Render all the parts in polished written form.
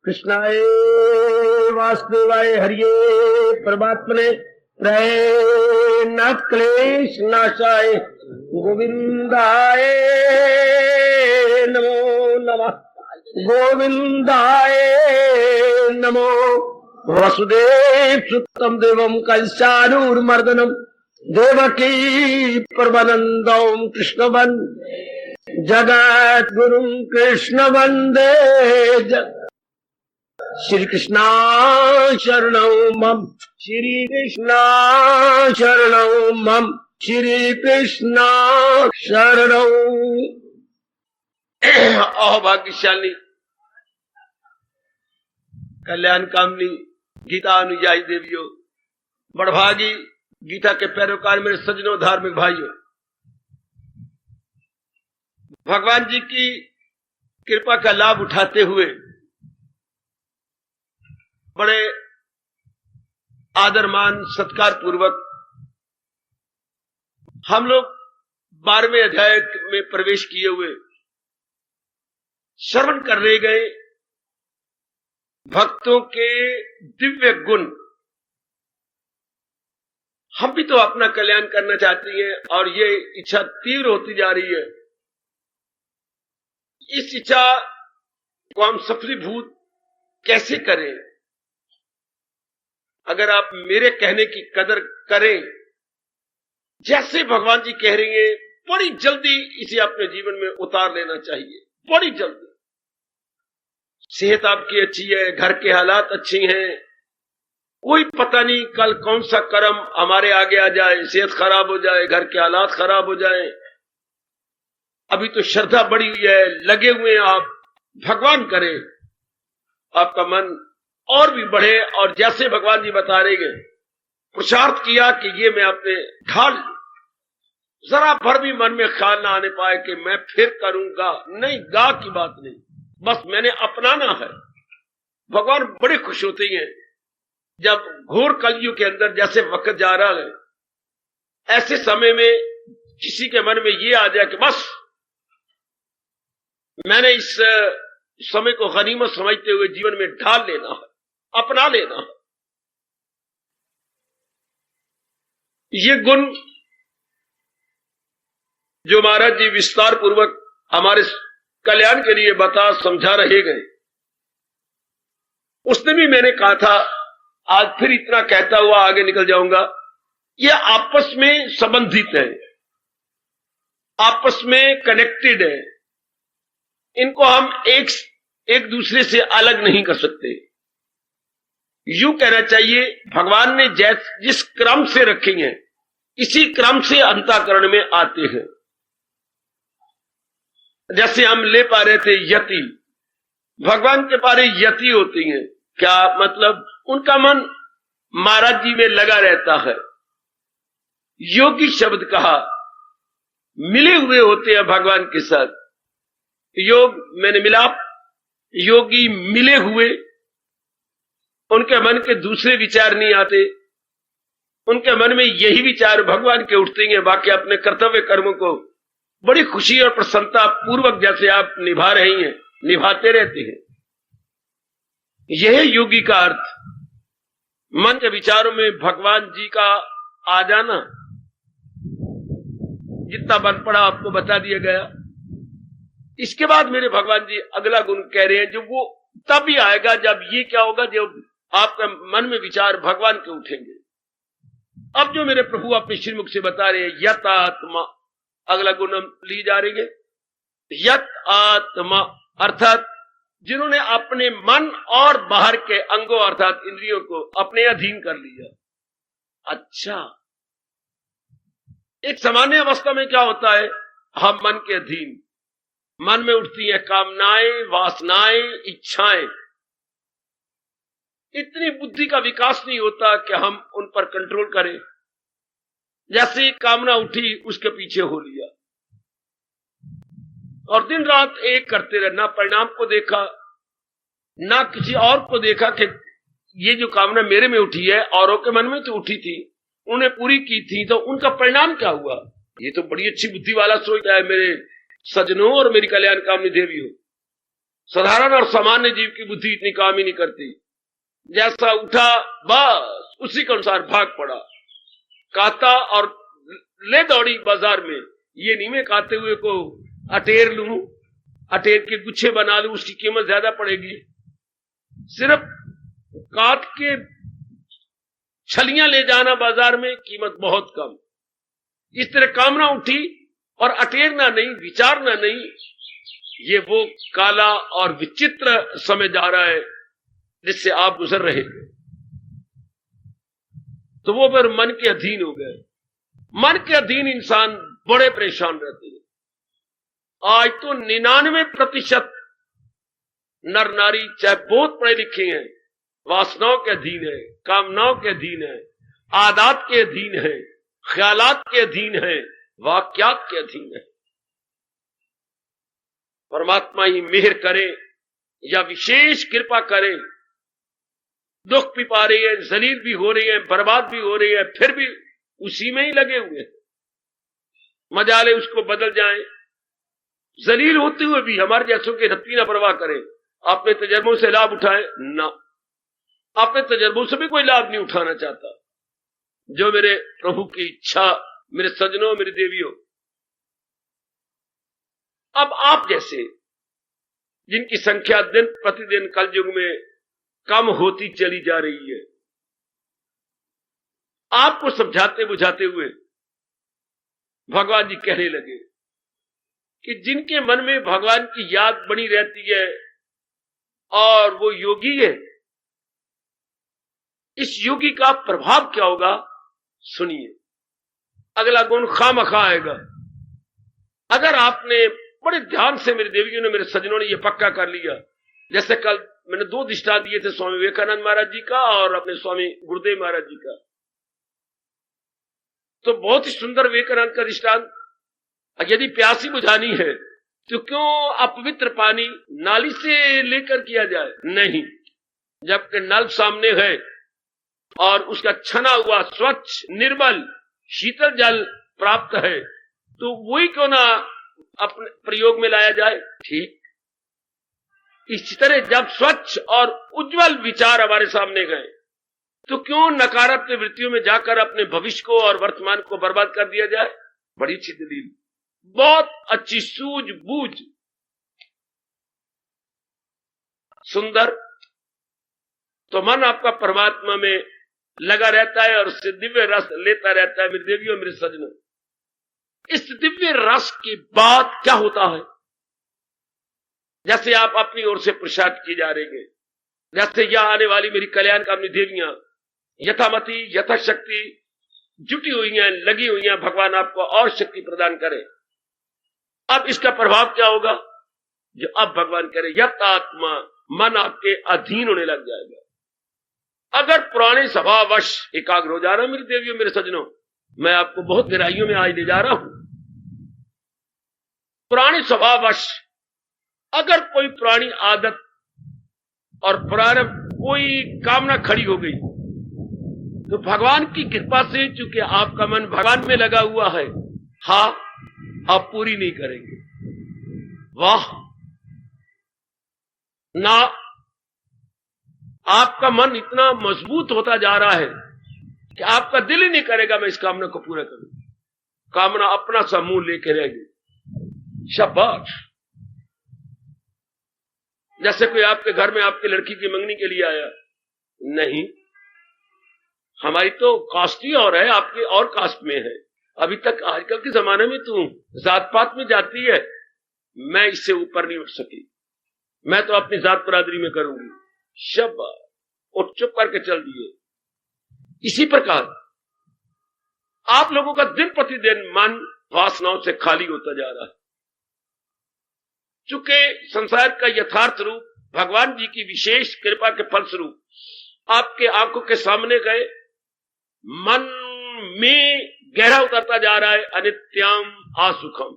कृष्णाय वासुदेवाय हरिये परमात्मने नाथ क्लेश नाशाय गोविंदाय नमो नमः। गोविंदाय नमो। वसुदेव सुतम देवम कंसानूरमर्दनम देवकी परमानंदम कृष्ण जगत गुरु कृष्ण वंदे श्री कृष्णा शरणौ मम। श्री कृष्णा शरणौ मम। श्री कृष्णा शरणौ। अहोभाग्यशाली कल्याण कामनी गीता अनुयायी देवियों, बड़भागी गीता के पैरोकार मेरे सज्जनों, धार्मिक भाइयों, भगवान जी की कृपा का लाभ उठाते हुए बड़े आदर मान सत्कार पूर्वक हम लोग 12वें अध्याय में प्रवेश किए हुए श्रवण कर रहे गए भक्तों के दिव्य गुण। हम भी तो अपना कल्याण करना चाहते हैं और ये इच्छा तीव्र होती जा रही है। इस इच्छा को हम सफलीभूत कैसे करें? अगर आप मेरे कहने की कदर करें, जैसे भगवान जी कह रही हैं, बड़ी जल्दी इसे अपने जीवन में उतार लेना चाहिए, बड़ी जल्दी। सेहत आपकी अच्छी है, घर के हालात अच्छी हैं, कोई पता नहीं कल कौन सा कर्म हमारे आगे आ जाए, सेहत खराब हो जाए, घर के हालात खराब हो जाए। अभी तो श्रद्धा बढ़ी हुई है, लगे हुए हैं आप, भगवान करे आपका मन और भी बढ़े। और जैसे भगवान जी बता रहे हैं, पुरुषार्थ किया कि ये मैं अपने ढाल, जरा भर भी मन में ख्याल ना आने पाए कि मैं फिर करूंगा, नहीं, गा की बात नहीं, बस मैंने अपनाना है। भगवान बड़े खुश होते हैं जब घोर कलयुग के अंदर जैसे वक्त जा रहा है, ऐसे समय में किसी के मन में ये आ जाए कि बस मैंने इस समय को गनीमत समझते हुए जीवन में ढाल लेना है, अपना लेना है। ये गुण जो महाराज जी विस्तार पूर्वक हमारे कल्याण के लिए बता समझा रहे गए, उसने भी मैंने कहा था, आज फिर इतना कहता हुआ आगे निकल जाऊंगा। ये आपस में संबंधित है, आपस में कनेक्टेड है, इनको हम एक दूसरे से अलग नहीं कर सकते। यूं कहना चाहिए, भगवान ने जिस क्रम से रखे हैं, इसी क्रम से अंतःकरण में आते हैं। जैसे हम ले पा रहे थे यति, भगवान के पारे यति होती हैं। क्या मतलब? उनका मन महाराज जी में लगा रहता है। योगी शब्द कहा, मिले हुए होते हैं भगवान के साथ। योग मैंने मिलाप, योगी मिले हुए, उनके मन के दूसरे विचार नहीं आते, उनके मन में यही विचार भगवान के उठते हैं। बाकी अपने कर्तव्य कर्मों को बड़ी खुशी और प्रसन्नता पूर्वक जैसे आप निभा रही हैं, निभाते रहते हैं। यह योगी का अर्थ, मन के विचारों में भगवान जी का आ जाना। जितना बन पड़ा आपको बता दिया गया। इसके बाद मेरे भगवान जी अगला गुण कह रहे हैं, जो वो तब ही आएगा जब ये क्या होगा, जब आपका मन में विचार भगवान के उठेंगे। अब जो मेरे प्रभु अपने श्रीमुख से बता रहे हैं, यत आत्मा, अगला गुण हम ली जा रही है। यत आत्मा अर्थात जिन्होंने अपने मन और बाहर के अंगों अर्थात इंद्रियों को अपने अधीन कर लिया। अच्छा, एक सामान्य अवस्था में क्या होता है, हम मन के अधीन, मन में उठती है कामनाएं, वासनाएं, इच्छाएं। इतनी बुद्धि का विकास नहीं होता कि हम उन पर कंट्रोल करें। जैसे ही कामना उठी, उसके पीछे हो लिया और दिन रात एक करते रहे। ना परिणाम को देखा, ना किसी और को देखा कि ये जो कामना मेरे में उठी है, औरों के मन में तो उठी थी, उन्हें पूरी की थी, तो उनका परिणाम क्या हुआ। ये तो बड़ी अच्छी बुद्धि वाला सोचता है मेरे सज्जनों और मेरी कल्याण कामनी देवी हो। साधारण और सामान्य जीव की बुद्धि इतनी काम ही नहीं करती। जैसा उठा बस उसी के अनुसार भाग पड़ा, काता और ले दौड़ी बाजार में। ये नहीं मैं काते हुए को अटेर लूं, अटेर के गुच्छे बना लूं, उसकी कीमत ज्यादा पड़ेगी। सिर्फ काट के छलियां ले जाना बाजार में, कीमत बहुत कम। इस तरह कामना उठी और अटेरना नहीं, विचारना नहीं। ये वो काला और विचित्र समय जा रहा है जिससे आप गुजर रहे थे। तो वो फिर मन के अधीन हो गए। मन के अधीन इंसान बड़े परेशान रहते हैं। आज तो 99% नर नारी चाहे बहुत पढ़े लिखे हैं, वासनाओं के अधीन है, कामनाओं के अधीन है, आदात के अधीन है, ख्यालात के अधीन है, वाक्यात के अधीन है। परमात्मा ही मेहर करे या विशेष कृपा करे। दुख भी पा रही है, जलील भी हो रही है, बर्बाद भी हो रही है, फिर भी उसी में ही लगे हुए हैं। मजाले उसको बदल जाएं। जलील होते हुए भी हमारे जैसों के रत्ती ना परवाह करें। अपने तजर्बों से लाभ उठाएं ना, अपने तजर्बों से भी कोई लाभ नहीं उठाना चाहता। जो मेरे प्रभु की इच्छा, मेरे सजनों, मेरी देवियों, अब आप जैसे जिनकी संख्या दिन प्रतिदिन कलयुग में कम होती चली जा रही है, आपको समझाते बुझाते हुए भगवान जी कहने लगे कि जिनके मन में भगवान की याद बनी रहती है और वो योगी है, इस योगी का प्रभाव क्या होगा सुनिए। अगला गुण खामखा आएगा। अगर आपने बड़े ध्यान से, मेरे देवियों ने, मेरे सज्जनों ने ये पक्का कर लिया, जैसे कल मैंने 2 दृष्टांत दिए थे, स्वामी विवेकानंद महाराज जी का और अपने स्वामी गुरुदेव महाराज जी का। तो बहुत ही सुंदर विवेकानंद का दृष्टांत, यदि प्यासी बुझानी है तो क्यों अपवित्र पानी नाली से लेकर किया जाए? नहीं, जबकि नल सामने है और उसका छना हुआ स्वच्छ निर्मल शीतल जल प्राप्त है, तो वही क्यों ना अपने प्रयोग में लाया जाए। ठीक इसी तरह जब स्वच्छ और उज्जवल विचार हमारे सामने गए, तो क्यों नकारात्मक वृत्तियों में जाकर अपने भविष्य को और वर्तमान को बर्बाद कर दिया जाए। बड़ी अच्छी दलील, बहुत अच्छी सूझबूझ, सुंदर। तो मन आपका परमात्मा में लगा रहता है और उससे दिव्य रस लेता रहता है। मेरी देवियों, मेरे सज्जनों, इस दिव्य रस के बाद क्या होता है? जैसे आप अपनी ओर से प्रसाद किए जा रहे हैं, जैसे यहां आने वाली मेरी कल्याण कामनी देवियां यथामति यथाशक्ति जुटी हुई हैं, लगी हुई हैं, भगवान आपको और शक्ति प्रदान करे। अब इसका प्रभाव क्या होगा? जो अब भगवान करे, यथात्मा, मन आपके अधीन होने लग जाएगा। अगर पुराने स्वभाववश एकाग्र हो जा रहा, मेरी देवियों, मेरे सज्जनों, मैं आपको बहुत गहराइयों में आज ले जा रहा हूं। पुराने स्वभाववश अगर कोई पुरानी आदत और प्रारंभ कोई कामना खड़ी हो गई, तो भगवान की कृपा से, चूंकि आपका मन भगवान में लगा हुआ है, हाँ, आप पूरी नहीं करेंगे। वाह ना, आपका मन इतना मजबूत होता जा रहा है कि आपका दिल ही नहीं करेगा मैं इस कामना को पूरा करूं। कामना अपना समूह लेके रहेगी। शाबाश। जैसे कोई आपके घर में आपकी लड़की की मंगनी के लिए आया, नहीं, हमारी तो कास्ट ही और है, आपकी और कास्ट में है। अभी तक आजकल के जमाने में तू जात पात में जाती है, मैं इससे ऊपर नहीं उठ सकी, मैं तो अपनी जात बरादरी में करूंगी। शाबाश, उठ चुप करके चल दिए। इसी प्रकार आप लोगों का दिन प्रतिदिन मन वासनाओं से खाली होता जा रहा है। चूंकि संसार का यथार्थ रूप भगवान जी की विशेष कृपा के फलस्वरूप आपके आंखों के सामने गए, मन में गहरा उतरता जा रहा है। अनित्यम असुखम,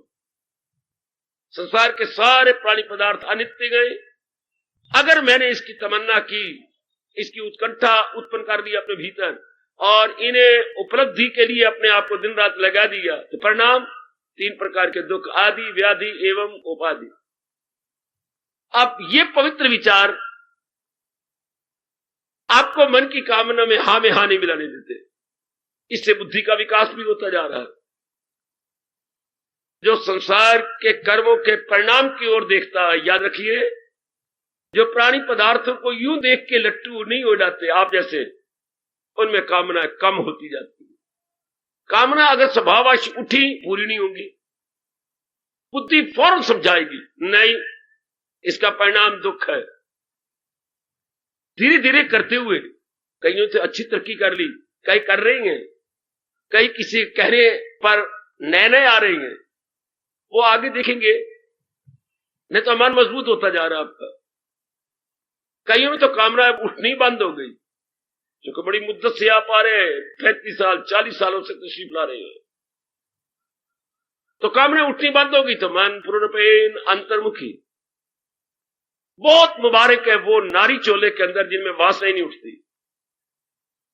संसार के सारे प्राणी पदार्थ अनित्य गए। अगर मैंने इसकी तमन्ना की, इसकी उत्कंठा उत्पन्न कर दी अपने भीतर और इन्हें उपलब्धि के लिए अपने आप को दिन रात लगा दिया, तो परिणाम 3 प्रकार के दुख, आदि, व्याधि एवं उपाधि। अब ये पवित्र विचार आपको मन की कामना में हाँ नहीं मिलाने देते। इससे बुद्धि का विकास भी होता जा रहा है। जो संसार के कर्मों के परिणाम की ओर देखता है, याद रखिए, जो प्राणी पदार्थों को यूं देख के लट्टू नहीं हो जाते आप जैसे, उनमें कामना कम होती जाती है। कामना अगर स्वभाववश उठी, पूरी नहीं होगी। बुद्धि फौरन समझाएगी, नहीं, इसका परिणाम दुख है। धीरे धीरे करते हुए कईयों से अच्छी तरक्की कर ली, कई कर रही हैं, कई किसी कहने पर नए आ रही हैं, वो आगे देखेंगे। नहीं तो मन मजबूत होता जा रहा है आपका। कईयों में तो कामना उठनी बंद हो गई, जो बड़ी मुद्दत से आप आ रहे हैं, 35 साल 40 सालों से तशरीफ ला रहे हैं, तो कामना उठनी बंद हो गई, तो मन पूर्णपेन अंतर्मुखी। बहुत मुबारक है वो नारी चोले के अंदर जिनमें वासना नहीं उठती।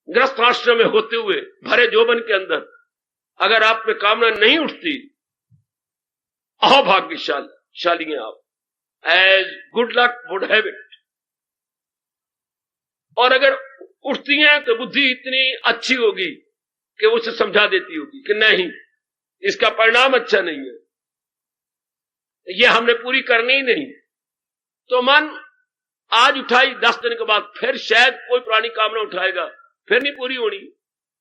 गृहस्थ आश्रम में होते हुए भरे जोबन के अंदर अगर आप में कामना नहीं उठती, अभाग्यशाली हैं आप। As good luck would have it. और अगर उठती हैं तो बुद्धि इतनी अच्छी होगी कि वो उसे समझा देती होगी कि नहीं, इसका परिणाम अच्छा नहीं है, ये हमने पूरी करनी ही नहीं। तो मन आज उठाई, 10 दिन के बाद फिर शायद कोई पुरानी कामना उठाएगा, फिर नहीं पूरी होनी।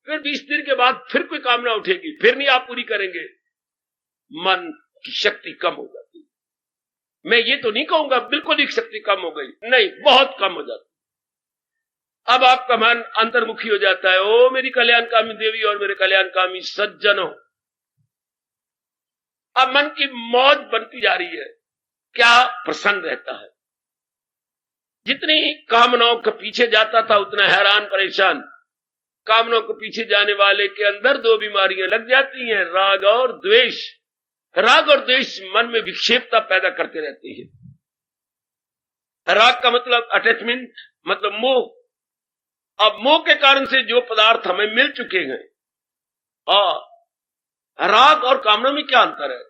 फिर 20 दिन के बाद फिर कोई कामना उठेगी, फिर नहीं आप पूरी करेंगे। मन की शक्ति कम हो जाती है। मैं ये तो नहीं कहूंगा बिल्कुल ही शक्ति कम हो गई, नहीं, बहुत कम हो जाती। अब आपका मन अंतर्मुखी हो जाता है। ओ मेरी कल्याणकामी देवी और मेरे कल्याणकामी सज्जनों, अब मन की मौज बनती जा रही है। क्या प्रसन्न रहता है। जितनी कामनाओं के पीछे जाता था उतना हैरान परेशान। कामनाओं के पीछे जाने वाले के अंदर 2 बीमारियां लग जाती हैं, राग और द्वेष। राग और द्वेष मन में विक्षेपता पैदा करते रहते हैं। राग का मतलब अटैचमेंट, मतलब मोह। अब मोह के कारण से जो पदार्थ हमें मिल चुके हैं, राग और कामना में क्या अंतर है।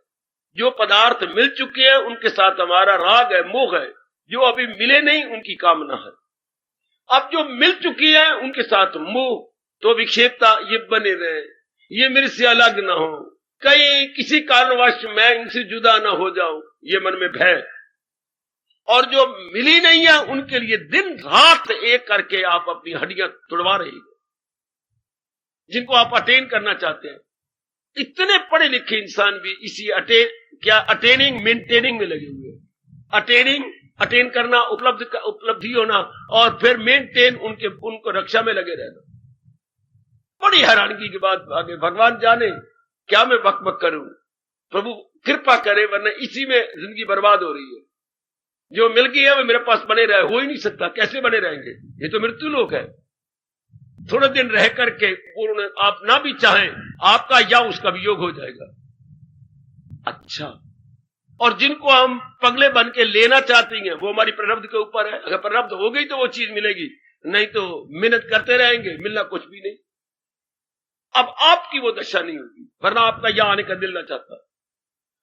जो पदार्थ मिल चुके हैं उनके साथ हमारा राग है, मोह है। जो अभी मिले नहीं उनकी कामना है। अब जो मिल चुकी है उनके साथ मोह, तो विक्षेपता ये बने रहे, ये मेरे से अलग ना हो, कहीं किसी कारणवश मैं इनसे जुदा ना हो जाऊं, ये मन में भय। और जो मिली नहीं है उनके लिए दिन रात एक करके आप अपनी हड्डियां तोड़वा रहे हैं, जिनको आप अटेन करना चाहते हैं। इतने पढ़े लिखे इंसान भी इसी अटेनिंग मेंटेनिंग में लगे हुए हैं। अटेन करना, उपलब्धि होना, और फिर मेंटेन उनको रक्षा में लगे रहना। बड़ी हैरानगी की बात। आगे भगवान जाने क्या मैं बक करूं, प्रभु कृपा करे, वरना इसी में जिंदगी बर्बाद हो रही है। जो मिल गई है वो मेरे पास बने रहे, हो ही नहीं सकता। कैसे बने रहेंगे, ये तो मृत्यु लोक है। थोड़े दिन रह करके पूर्ण आप ना भी चाहें, आपका या उसका वियोग हो जाएगा। अच्छा, और जिनको हम पगले बन के लेना चाहती हैं वो हमारी प्रारब्ध के ऊपर है। अगर प्रारब्ध हो गई तो वो चीज मिलेगी, नहीं तो मेहनत करते रहेंगे, मिलना कुछ भी नहीं। अब आपकी वो दशा नहीं होगी, वरना आपका यहां आने का दिल ना चाहता।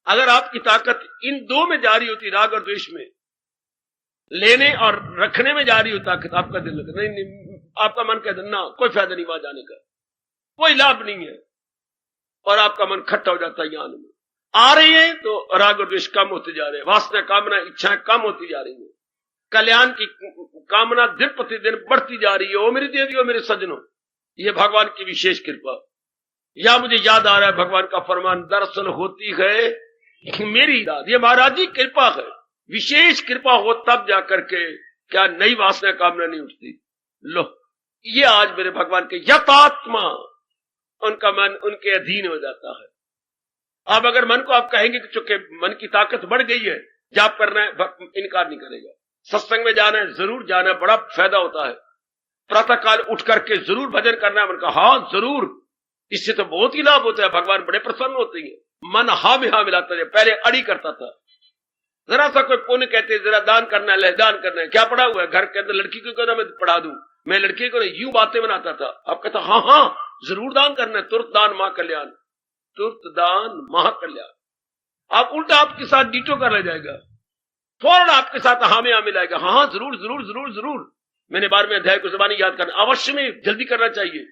अगर आपकी ताकत इन 2 में जा रही होती, राग और द्वेष में, लेने और रखने में जा रही हो ताकत, आपका दिल लगता नहीं, आपका मन कहता ना, कोई फायदा नहीं वहां जाने का, कोई लाभ नहीं है, और आपका मन खट्टा हो जाता है। ज्ञान में आ रही है तो राग और द्वेष कम होते जा रहे हैं, वासना, कामना, इच्छाएं कम होती जा रही है, कल्याण की कामना दिन प्रतिदिन बढ़ती जा रही है। ओ मेरी देवी, ओ मेरे सज्जनों, ये भगवान की विशेष कृपा। या मुझे याद आ रहा है भगवान का फरमान, दरअसल होती है मेरी दाद, ये महाराज जी कृपा है। विशेष कृपा हो तब जाकर के क्या नई वासना कामना नहीं उठती। लो, ये आज मेरे भगवान के यथात्मा, उनका मन उनके अधीन हो जाता है। अब अगर मन को आप कहेंगे कि चूंकि मन की ताकत बढ़ गई है, जाप करना है, इनकार नहीं करेगा। सत्संग में जाना है, जरूर जाना है, बड़ा फायदा होता है। प्रातः काल उठ करके जरूर भजन करना है। मन का हाँ जरूर, इससे तो बहुत ही लाभ होता है, भगवान बड़े प्रसन्न होते हैं। मन हाँ में हाँ मिलाता है। पहले अड़ी करता था, जरा सा कोई पुण्य कहते जरा दान करना है, दान करना है, क्या पढ़ा हुआ है घर के अंदर, लड़की को कहना मैं पढ़ा दूं, मैं लड़की को यूं बातें बनाता था। अब कहता हाँ जरूर दान करना है, तुरंत दान मां कल्याण, तुरंत दान महाकल्याण। आप उल्टा आपके साथ डीटो कर ले जाएगा। फौरन आपके साथ हाँ में हाँ मिलाएगा। हाँ हाँ जरूर जरूर जरूर जरूर, मैंने 12वें अध्याय को ज़बानी याद करना, अवश्य में जल्दी करना चाहिए।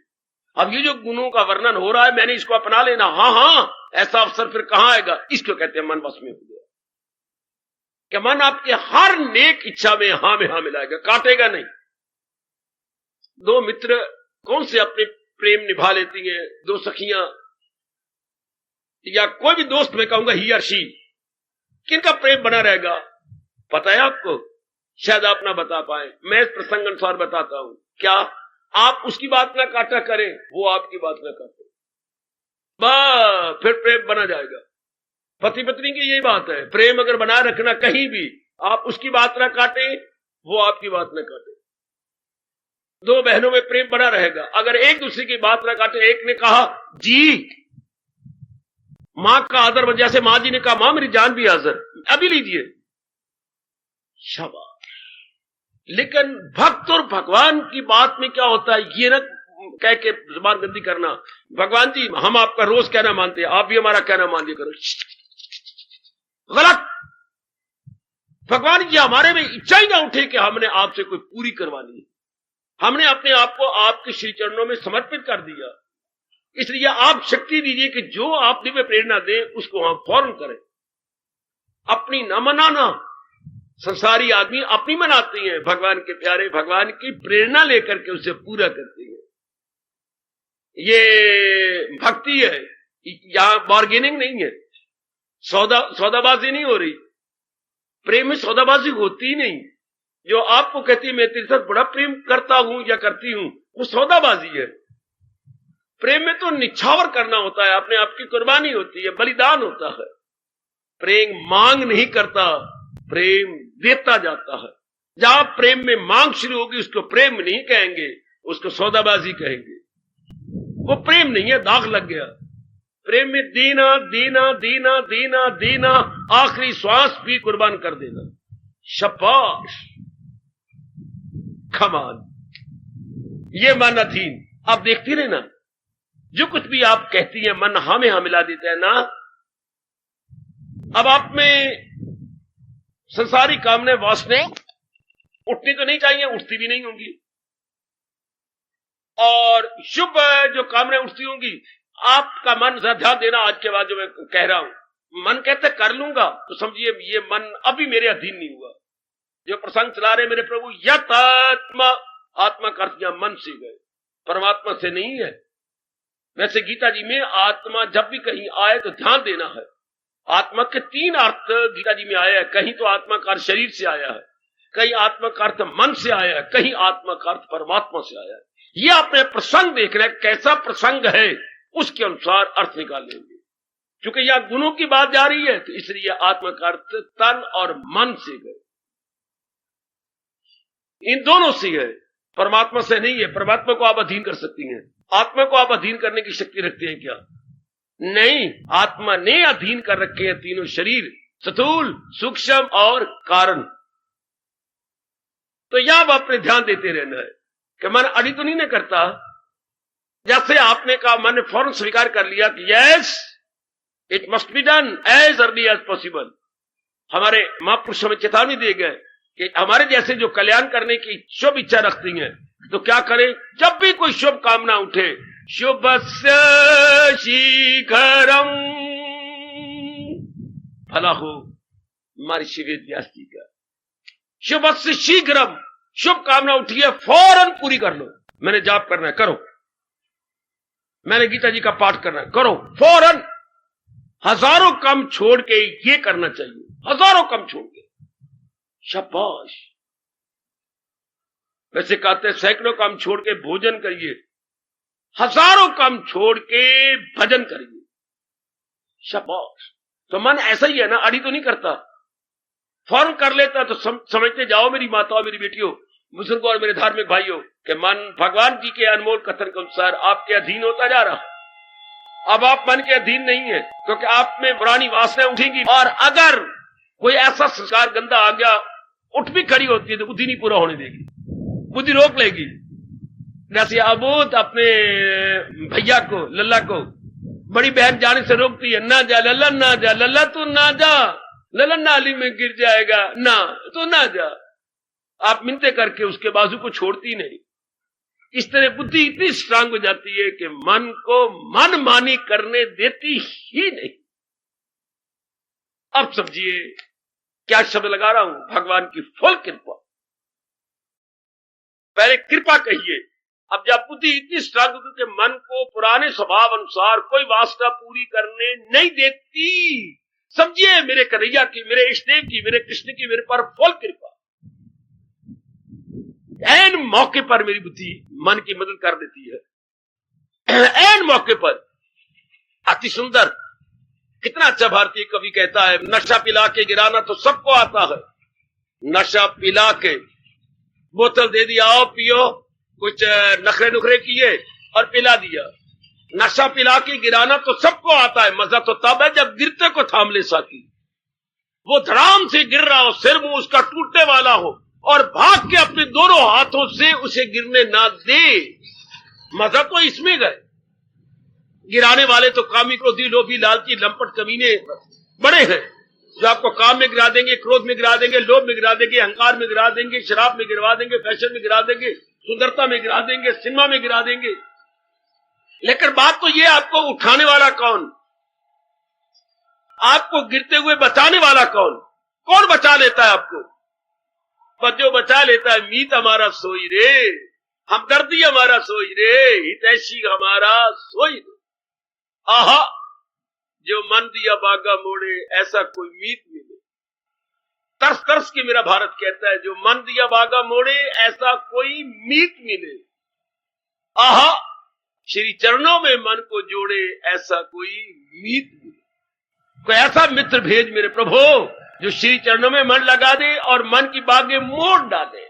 अब ये जो गुणों का वर्णन हो रहा है, मैंने इसको अपना लेना। हाँ हाँ, ऐसा अवसर फिर कहां आएगा? इसको कहते हैं मन वश में हो गया, कि मन आपके हर नेक इच्छा में हाँ मिलाएगा, काटेगा नहीं। दो मित्र कौन से अपने प्रेम निभा लेती हैं, दो सखियां या कोई भी दोस्त, मैं कहूंगा ही और शी, किनका प्रेम बना रहेगा? पता है आपको? शायद आप ना बता पाए, मैं इस प्रसंग अनुसार बताता हूं। क्या आप उसकी बात ना काटा करें, वो आपकी बात ना काटे, फिर प्रेम बना जाएगा। पति पत्नी की यही बात है, प्रेम अगर बनाए रखना कहीं भी, आप उसकी बात ना काटे, वो आपकी बात ना काटे। दो बहनों में प्रेम बना रहेगा अगर एक दूसरे की बात ना काटे। एक ने कहा जी, मां का आदर, जैसे मां जी ने कहा मां मेरी जान भी हाजिर, अभी लीजिए, शाबाश। लेकिन भक्त और भगवान की बात में क्या होता है, ये ना कह के जुबान गंदी करना, भगवान जी हम आपका रोज कहना मानते हैं, आप भी हमारा कहना मान लिया करो, गलत। भगवान जी हमारे में इच्छा ही ना उठे कि हमने आपसे कोई पूरी करवानी है, हमने अपने आप को आपके श्री चरणों में समर्पित कर दिया। इसलिए आप शक्ति दीजिए कि जो आप दिव्य प्रेरणा दें उसको हम फौरन करें, अपनी न मनाना। संसारी आदमी अपनी मनाते हैं, भगवान के प्यारे भगवान की प्रेरणा लेकर के उसे पूरा करते हैं। ये भक्ति है, यहां बार्गेनिंग नहीं है, सौदाबाजी नहीं हो रही। प्रेम में सौदाबाजी होती नहीं। जो आपको कहती है मैं तेरे साथ बड़ा प्रेम करता हूं या करती हूं, वो सौदाबाजी है। प्रेम में तो निछावर करना होता है, अपने आप की कुर्बानी होती है, बलिदान होता है। प्रेम मांग नहीं करता, प्रेम देता जाता है। जहां प्रेम में मांग शुरू होगी उसको प्रेम नहीं कहेंगे, उसको सौदाबाजी कहेंगे। वो प्रेम नहीं है, दाग लग गया। प्रेम में देना देना देना देना देना, आखिरी श्वास भी कुर्बान कर देना। शाबाश, कमाल। ये मन अधीन। आप देखती रहे ना, जो कुछ भी आप कहती हैं मन हाँ में हाँ मिला देता है ना। अब आप में संसारी कामने वासने उठनी तो नहीं चाहिए, उठती भी नहीं होंगी, और शुभ जो कामने उठती होंगी, आपका मन जरा ध्यान देना आज के बाद जो मैं कह रहा हूं। मन कहते कर लूंगा, तो समझिए ये मन अभी मेरे अधीन नहीं हुआ। जो प्रसंग चला रहे मेरे प्रभु, यत आत्मा, आत्मा का अर्थ मन से गए, परमात्मा से नहीं है। वैसे गीता जी में आत्मा जब भी कहीं आए तो ध्यान देना है। आत्मा के 3 अर्थ गीता जी में आया है। कहीं तो आत्मा का अर्थ शरीर से आया है, कहीं आत्मा का अर्थ मन से आया है, कहीं आत्मा का अर्थ परमात्मा से आया है। ये आपने प्रसंग देख रहे हैं, कैसा प्रसंग है उसके अनुसार अर्थ निकाल लेंगे। क्योंकि यहां गुणों की बात जा रही है, तो इसलिए आत्मा का अर्थ तन और मन से गए, इन दोनों से है, परमात्मा से नहीं है। परमात्मा को आप अधीन कर सकती हैं, आत्मा को आप अधीन करने की शक्ति रखते हैं क्या? नहीं, आत्मा ने अधीन कर रखे हैं तीनों शरीर, स्थूल, सूक्ष्म और कारण। तो यहां आप अपने ध्यान देते रहना है कि मन अड़ी तो नहीं ना करता। जैसे आपने कहा, मन ने फौरन स्वीकार कर लिया कि yes it must be done as early as possible. हमारे महापुरुष हमें चेतावनी दे गए कि हमारे जैसे जो कल्याण करने की शुभ इच्छा रखती हैं, तो क्या करें? जब भी कोई शुभ कामना उठे, शुभस्य शीघ्रम, भला हो महर्षि वेद व्यास जी का, शुभस्य शीघ्रम, शुभ कामना उठी है फौरन पूरी कर लो। मैंने जाप करना है, करो। मैंने गीता जी का पाठ करना है, करो फौरन। हजारों काम छोड़ के ये करना चाहिए, हजारों काम छोड़ के। शाबाश। वैसे कहते हैं सैकड़ों काम छोड़ के भोजन करिए, हजारों काम छोड़ के भजन करिए। शाबाश। तो मन ऐसा ही है ना, अड़ी तो नहीं करता, फौरन कर लेता। तो समझते जाओ मेरी माताओं, मेरी बेटियों, बुजुर्गों और मेरे धार्मिक भाइयों, कि मन भगवान जी के अनमोल कथन के अनुसार आपके अधीन होता जा रहा। अब आप मन के अधीन नहीं है, क्योंकि आप में पुरानी वासनाएं उठेंगी, और अगर कोई ऐसा संस्कार गंदा आ गया, उठ भी खड़ी होती है, तो बुद्धि नहीं पूरा होने देगी, बुद्धि रोक लेगी। जैसे अबूत अपने भैया को, लल्ला को, बड़ी बहन जाने से रोकती है, ना जा लल्ला, ना जा लल्ला, तू ना जा, ललन नाली में गिर जाएगा ना तो ना जा। आप मिन्नतें करके उसके बाजू को छोड़ती नहीं। इस तरह बुद्धि इतनी स्ट्रांग हो जाती है कि मन को मनमानी करने देती ही नहीं। अब समझिए क्या शब्द लगा रहा हूं, भगवान की फुल कृपा। पहले कृपा कहिए। अब जब बुद्धि इतनी स्ट्रांग होती कि मन को पुराने स्वभाव अनुसार कोई वासना पूरी करने नहीं देती, समझिए मेरे कन्हैया की, मेरे इष्टदेव की, मेरे कृष्ण की मेरे पर फुल कृपा। ऐन मौके पर मेरी बुद्धि मन की मदद कर देती है, ऐन मौके पर। अति सुंदर, कितना अच्छा भारतीय कवि कहता है, नशा पिला के गिराना तो सबको आता है। नशा पिला के बोतल दे दिया, आओ पियो, कुछ नखरे नुखरे किए और पिला दिया। नशा पिला के गिराना तो सबको आता है, मजा तो तब है जब गिरते को थाम ले साकी। वो धड़ाम से गिर रहा हो, सिर मुंह उसका टूटने वाला हो और भाग के अपने दोनों हाथों से उसे गिरने ना दे। मजा तो इसमें गए। गिराने वाले तो कामी, क्रोधी, लोभी, लालची, लंपट, कमीने बड़े हैं, जो आपको काम में गिरा देंगे, क्रोध में गिरा देंगे, लोभ में गिरा देंगे, अहंकार में गिरा देंगे, शराब में गिरवा देंगे, फैशन में गिरा देंगे, सुंदरता में गिरा देंगे, सिनेमा में गिरा देंगे। लेकिन बात तो ये, आपको उठाने वाला कौन, आपको गिरते हुए बचाने वाला कौन? कौन बचा लेता है आपको? पर जो बचा लेता है, मीत हमारा सोई रे, हमदर्दी हमारा सोई रे, हितैषी हमारा सोई रे। आहा, जो मन दिया बागा मोड़े, ऐसा कोई मीत मिले। तरस तरस के मेरा भारत कहता है, जो मन दिया बागा मोड़े, ऐसा कोई मीत मिले। आहा, श्री चरणों में मन को जोड़े, ऐसा कोई मीत मिले। कोई ऐसा मित्र भेज मेरे प्रभु, जो श्री चरणों में मन लगा दे और मन की बागें मोड़ डाले,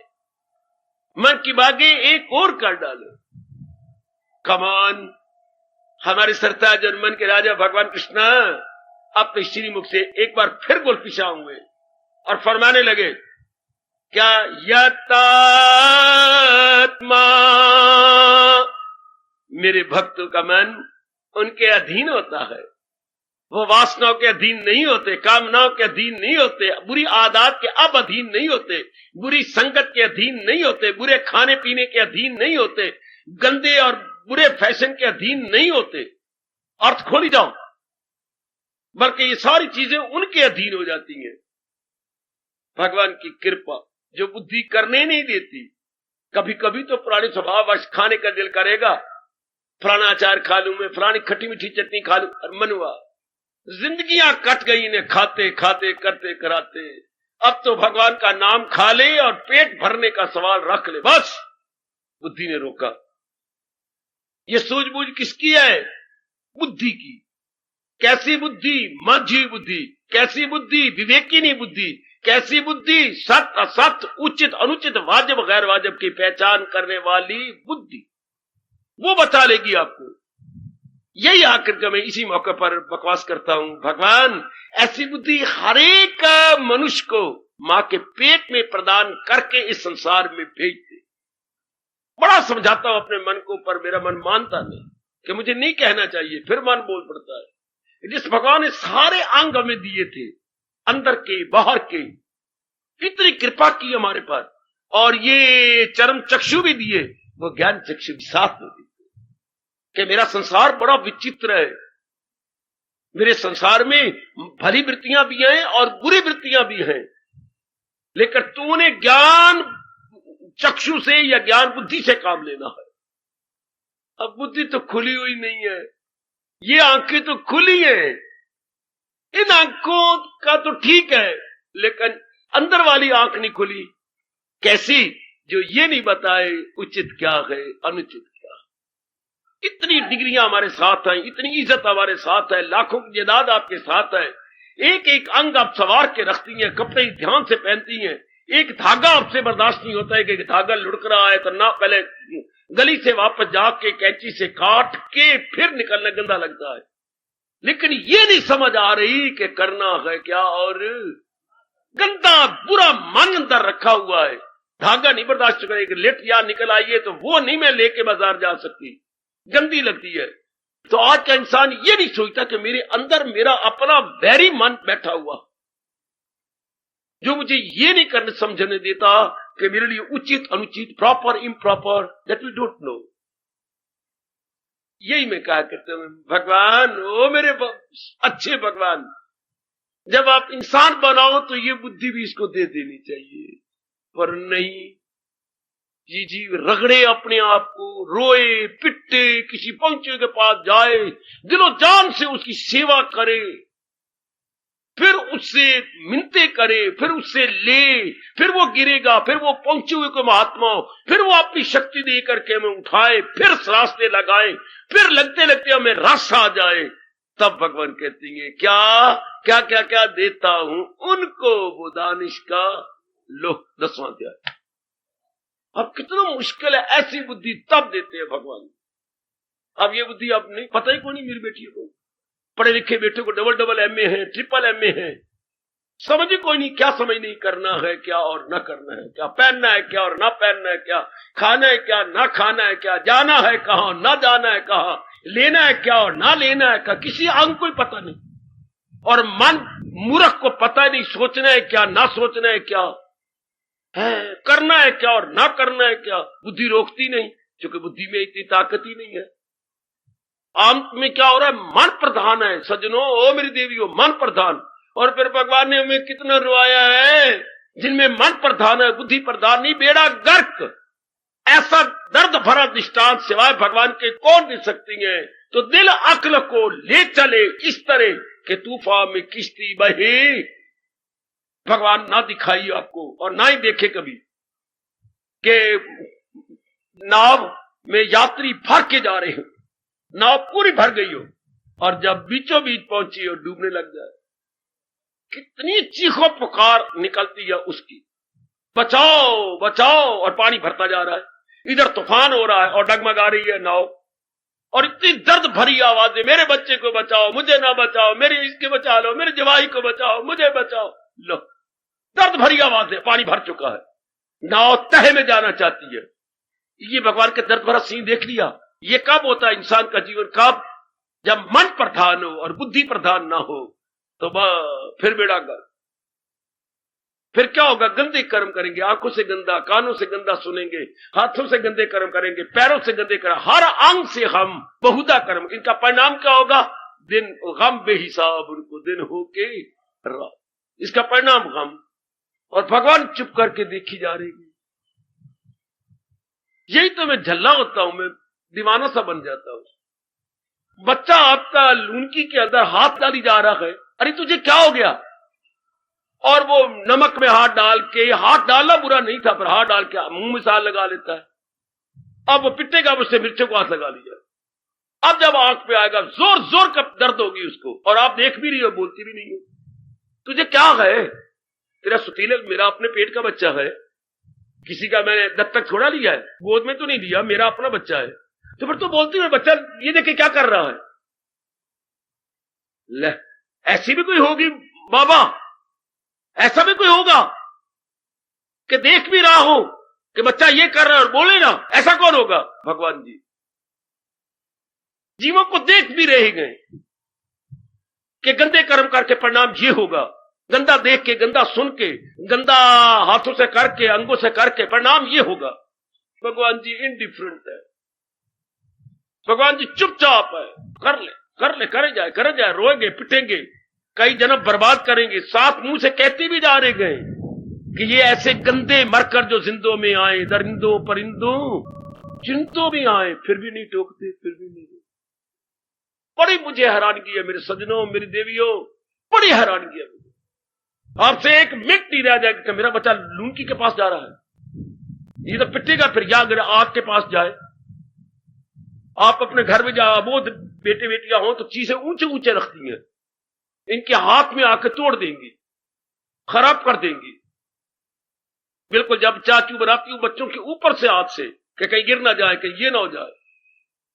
मन की बागें एक और कर डाले। कमान, हमारे सरताज और मन के राजा भगवान कृष्ण अपने श्री मुख से एक बार फिर गोल पिछा हुए और फरमाने लगे, क्या यतात्मा मेरे भक्तों का मन उनके अधीन होता है। वो वासनाओं के अधीन नहीं होते, कामनाओं के अधीन नहीं होते, बुरी आदत के अब अधीन नहीं होते, बुरी संगत के अधीन नहीं होते, बुरे खाने पीने के अधीन नहीं होते, गंदे और बुरे फैशन के अधीन नहीं होते। अर्थ खोली जाओ, बल्कि ये सारी चीजें उनके अधीन हो जाती हैं। भगवान की कृपा जो बुद्धि करने नहीं देती। कभी कभी तो पुराने स्वभाव वश खाने का दिल करेगा, फलाना अचार खा लूं मैं, फलानी खट्टी मीठी चटनी खा लूं, और मनुआ जिंदगियां कट गई ने खाते खाते करते कराते। अब तो भगवान का नाम खा ले और पेट भरने का सवाल रख ले, बस। बुद्धि ने रोका। ये सूझबूझ किसकी है? बुद्धि की। कैसी बुद्धि? माझी बुद्धि। कैसी बुद्धि? विवेकिनी बुद्धि। कैसी बुद्धि? सत्य असत्य, उचित अनुचित, वाजिब गैर वाजिब की पहचान करने वाली बुद्धि। वो बता लेगी आपको। यही आखिर का मैं इसी मौके पर बकवास करता हूं, भगवान ऐसी बुद्धि हर एक मनुष्य को मां के पेट में प्रदान करके इस संसार में भेज दे। बड़ा समझाता हूं अपने मन को, पर मेरा मन मानता नहीं कि मुझे नहीं कहना चाहिए, फिर मन बोल पड़ता है। जिस भगवान ने सारे अंग हमें दिए थे, अंदर के बाहर के, इतनी कृपा की हमारे पर, और ये चरम चक्षु भी दिए, वो ज्ञान चक्षु भी साथ में दिए कि मेरा संसार बड़ा विचित्र है। मेरे संसार में भली वृत्तियां भी हैं और बुरी वृत्तियां भी हैं, लेकिन तूने ज्ञान चक्षु से या ज्ञान बुद्धि से काम लेना है। अब बुद्धि तो खुली हुई नहीं है, ये आंखें तो खुली हैं, इन आंखों का तो ठीक है, लेकिन अंदर वाली आंख नहीं खुली। कैसी? जो ये नहीं बताए उचित क्या है, अनुचित क्या है। इतनी डिग्रियां हमारे साथ हैं, इतनी इज्जत हमारे साथ है, लाखों की जायदाद आपके साथ है, एक एक अंग आप सवार के रखती हैं, कपड़े ध्यान से पहनती हैं, एक धागा आपसे बर्दाश्त नहीं होता है कि धागा लुढ़क रहा है तो ना पहले गली से वापस जाके कैंची से काट के फिर निकलना गंदा लगता है। लेकिन ये नहीं समझ आ रही कि करना है क्या, और गंदा बुरा मन अंदर रखा हुआ है, धागा नहीं बर्दाश्त करेगी, लेट या निकल आइए तो वो नहीं मैं लेके बाजार जा सकती, गंदी लगती है। तो आज का इंसान ये नहीं सोचता कि मेरे अंदर मेरा अपना वैरी मन बैठा हुआ, जो मुझे ये नहीं करने समझने देता कि मेरे लिए उचित अनुचित, proper improper, that we don't know. यही मैं कहा करता हूं, भगवान, ओ मेरे अच्छे भगवान, जब आप इंसान बनाओ तो ये बुद्धि भी इसको दे देनी चाहिए, पर नहीं। जी जी रगड़े अपने आप को, रोए पिटे, किसी पंछी के पास जाए, दिलो जान से उसकी सेवा करे, फिर उससे मिन्नतें करे, फिर उससे ले, फिर वो गिरेगा, फिर वो पहुंचे हुए को महात्मा, फिर वो अपनी शक्ति दे करके हमें उठाए, फिर रास्ते लगाए, फिर लगते लगते हमें रस आ जाए, तब भगवान कहती है क्या क्या क्या क्या देता हूं उनको वो दानिश का। लो 10वां अध्याय। अब कितना मुश्किल है, ऐसी बुद्धि तब देते हैं भगवान। अब ये बुद्धि अब नहीं, पता ही कोई नहीं मेरी बेटी को, पढ़े लिखे बेटे को डबल एमए है, ट्रिपल एमए है, समझ ही कोई नहीं, क्या समझ नहीं, करना है क्या और ना करना है क्या, पहनना है क्या और ना पहनना है क्या, खाना है क्या ना खाना है क्या, जाना है कहां ना जाना है कहां, लेना है क्या और ना लेना है क्या, किसी अंग को ही पता नहीं। और मन मूर्ख को पता नहीं सोचना है क्या ना सोचना है क्या है, करना है क्या और ना करना है क्या। बुद्धि रोकती नहीं, क्योंकि बुद्धि में इतनी ताकत ही नहीं है। अंत में क्या हो रहा है, मन प्रधान है सज्जनों, ओ मेरी देवियों, मन प्रधान। और फिर भगवान ने हमें कितना रुआया है, जिनमें मन प्रधान है, बुद्धि प्रधान नहीं, बेड़ा गर्क। ऐसा दर्द भरा दृष्टांत सिवाय भगवान के कौन दे सकती है। तो दिल अक्ल को ले चले इस तरह के तूफान में किश्ती बहे, भगवान ना दिखाई आपको और ना ही देखे कभी कि नाव में यात्री भर के जा रहे हो, नाव पूरी भर गई हो और जब बीचों बीच पहुंची और डूबने लग जाए, कितनी चीखों पुकार निकलती है उसकी, बचाओ बचाओ, और पानी भरता जा रहा है, इधर तूफान हो रहा है और डगमगा रही है नाव, और इतनी दर्द भरी आवाजें, मेरे बच्चे को बचाओ, मुझे ना बचाओ, मेरे इसके बचा लो, मेरे जवाई को बचाओ, मुझे बचाओ। लो दर्द भरी आवाजें, पानी भर चुका है, नाव तह में जाना चाहती है। ये भगवान के दर्द भरा सीन देख लिया। ये कब होता है इंसान का जीवन, कब, जब मन प्रधान हो और बुद्धि प्रधान ना हो, तो फिर बेड़ा गर्क। फिर क्या होगा, गंदे कर्म करेंगे, आंखों से गंदा, कानों से गंदा सुनेंगे, हाथों से गंदे कर्म करेंगे, पैरों से गंदे कर्म, हर अंग से हम बहुधा कर्म। इनका परिणाम क्या होगा, दिन गम बेहिसाब उनको दिन हो के रात, इसका परिणाम गम। और भगवान चुप करके देखी जा रही है। यही तो मैं झल्ला होता हूं, मैं दीवाना सा बन जाता हूं। बच्चा आपका लूनकी के अंदर हाथ डाली जा रहा है, अरे तुझे क्या हो गया, और वो नमक में हाथ डाल के, हाथ डालना बुरा नहीं था पर हाथ डाल के मुंह में साल लगा लेता है। अब वो पिटेगा, उससे मिर्चों को हाथ लगा लिया। अब जब आंख पे आएगा, जोर जोर का दर्द होगी उसको, और आप देख भी रही हो, बोलती भी नहीं हो। तुझे क्या है, तेरा सुतीले, मेरा अपने पेट का बच्चा है, किसी का मैंने दत्तक छोड़ा लिया है, गोद में तो नहीं लिया, मेरा अपना बच्चा है। तो फिर तो बोलती है, बच्चा ये देखे क्या कर रहा है। ले, ऐसी भी कोई होगी बाबा, ऐसा भी कोई होगा कि देख भी रहा हो कि बच्चा ये कर रहा है और बोले ना, ऐसा कौन होगा। भगवान जी जीवों को देख भी रहे गए कि गंदे कर्म करके परिणाम ये होगा, गंदा देख के, गंदा सुन के, गंदा हाथों से करके, अंगों से करके परिणाम ये होगा। भगवान जी इनडिफरेंट है, भगवान जी चुपचाप है, कर ले करे जाए, रोएंगे पिटेंगे, कई जन्म बर्बाद करेंगे, साथ मुंह से कहते भी जा रहे गए कि ये ऐसे गंदे मरकर जो जिंदों में आए, दरिंदों परिंदों चिंतों में आए, फिर भी नहीं टोकते, फिर भी नहीं। बड़ी मुझे हैरानगी है मेरे सज्जनों, मेरी देवियों, बड़ी हैरानगी है। आपसे एक मिनट नहीं रह जाएगा कि मेरा बच्चा लूनकी के पास जा रहा है, ये तो पिटेगा फिर, या अगर आग के पास जाए। आप अपने घर में जाओ, अबोध बेटे बेटियां हो तो चीजें ऊंचे ऊंचे रखती हैं, इनके हाथ में आकर तोड़ देंगी, खराब कर देंगी। बिल्कुल जब चाचू बनाती हूं बच्चों के ऊपर से हाथ से कि कहीं गिर ना जाए, कहीं ये ना हो जाए।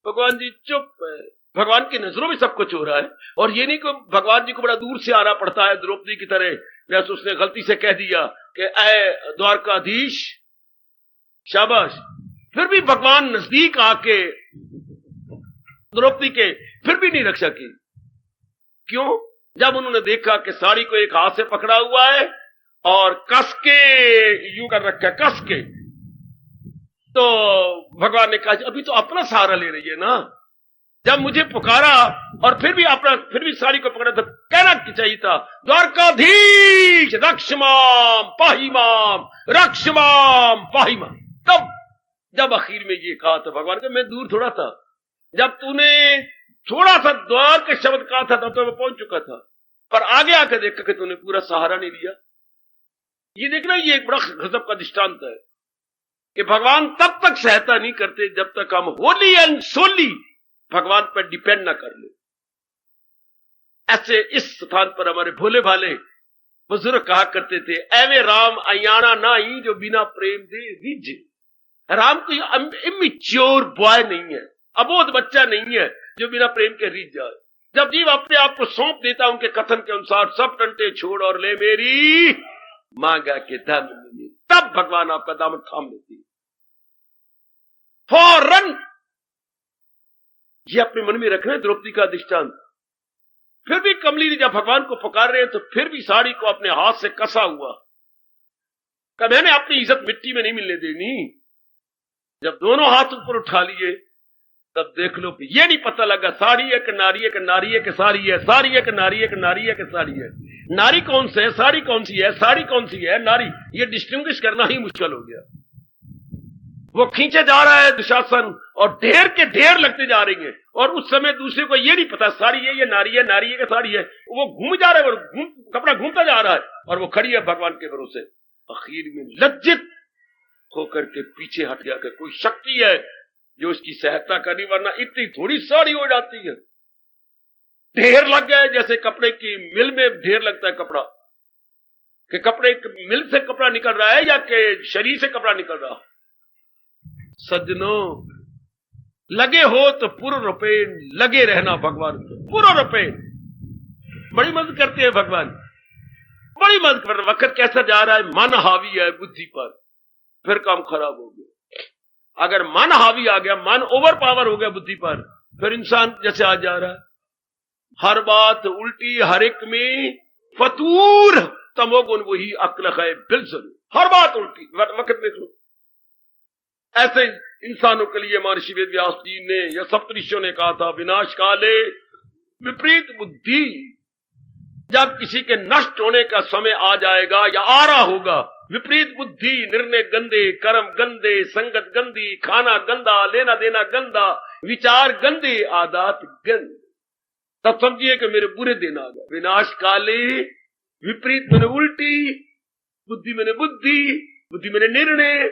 भगवान जी चुप है, भगवान की नजरों में सब कुछ हो रहा है। और ये नहीं कि भगवान जी को बड़ा दूर से आना पड़ता है, द्रौपदी की तरह, जैसे उसने गलती से कह दिया कि ऐ द्वारकाधीश, शाबाश, फिर भी भगवान नजदीक आके द्रौपदी के फिर भी नहीं रक्षा की। क्यों, जब उन्होंने देखा कि साड़ी को एक हाथ से पकड़ा हुआ है और कस के यूं कर रखा है, कस के। तो भगवान ने कहा अभी तो अपना सहारा ले रही है ना, जब मुझे पुकारा और फिर भी साड़ी को पकड़ा तो कहना चाहिए था द्वारकाधीश रक्षमाम पाहिमाम, रक्षमाम पाहिमाम। तब जब आखिर में ये कहा था भगवान का, मैं दूर थोड़ा था, जब तूने थोड़ा सा द्वार के शब्द कहा था तब तो मैं पहुंच चुका था, पर आगे आकर देखा कि तूने पूरा सहारा नहीं लिया। ये देखना, ये एक बड़ा गजब का दृष्टांत है कि भगवान तब तक सहायता नहीं करते जब तक हम होली एंड सोली भगवान पर डिपेंड ना कर ले। ऐसे इस स्थान पर हमारे भोले भाले बुजुर्ग कहा करते थे, एवे राम अयाना नाही जो बिना प्रेम दे रिझ। राम कोई इमेच्योर बॉय नहीं है, अबोध बच्चा नहीं है जो बिना प्रेम के रिझ जाए। जब जीव अपने आप को सौंप देता उनके कथन के अनुसार, सब टंटे छोड़ और ले मेरी मांगा के धन, तब भगवान आपका दामन थाम लेती है फौरन। ये अपने मन में रखना है द्रौपदी का दृष्टांत। फिर भी कमली ने जब भगवान को पुकार रहे हैं तो फिर भी साड़ी को अपने हाथ से कसा हुआ, कि मैंने अपनी इज्जत मिट्टी में नहीं मिलने देनी। जब दोनों हाथ ऊपर उठा लिए तब देख लो, ये नहीं पता लगा साड़ी है कि नारी है, कि नारी है कि साड़ी है, साड़ी है कि नारी है, कि नारी है कि साड़ी है। नारी कौन से है, साड़ी कौन सी है, साड़ी कौन सी है, नारी, ये डिस्टिंग्विश करना ही मुश्किल हो गया। वो खींचे जा रहा है दुशासन और ढेर के ढेर लगते जा रही हैं, और उस समय दूसरे को ये नहीं पता साड़ी है ये नारी है, नारी है कि साड़ी है। वो घूम जा रहा है, वो कपड़ा घूमता जा रहा है और वो खड़ी है भगवान के भरोसे। आखिर में लज्जित होकर के पीछे हट गया कि कोई शक्ति है जो उसकी सहायता करनी, वरना इतनी थोड़ी साड़ी हो जाती है। ढेर लग गया, जैसे कपड़े की मिल में ढेर लगता है कपड़ा, कि कपड़े मिल से कपड़ा निकल रहा है या कि शरीर से कपड़ा निकल रहा। सज्जनों, लगे हो तो पूर्ण रुपए लगे रहना भगवान को, पूर्ण रुपए। बड़ी मदद करते हैं भगवान, बड़ी मदद कर। वक्त कैसा जा रहा है, मन हावी है बुद्धि पर, फिर काम खराब हो गया। अगर मन हावी आ गया, मन ओवर पावर हो गया बुद्धि पर, फिर इंसान जैसे आ जा रहा है, हर बात उल्टी, हर एक में फतूर, तमोगुण वही अक्ल है बिल्कुल, हर बात उल्टी। वक्त देख लो, ऐसे इंसानों के लिए महर्षि वेद व्यास जी ने या सप्तऋषियों ने कहा था, विनाश काले विपरीत बुद्धि। जब किसी के नष्ट होने का समय आ जाएगा या आ रहा होगा, विपरीत बुद्धि, निर्णय गंदे, कर्म गंदे, संगत गंदी, खाना गंदा, लेना देना गंदा, विचार गंदे, आदत गंद, तब समझिए कि मेरे बुरे दिन आ गए। विनाश काले विपरीत मैंने उल्टी, बुद्धि मैंने बुद्धि, बुद्धि मैंने निर्णय,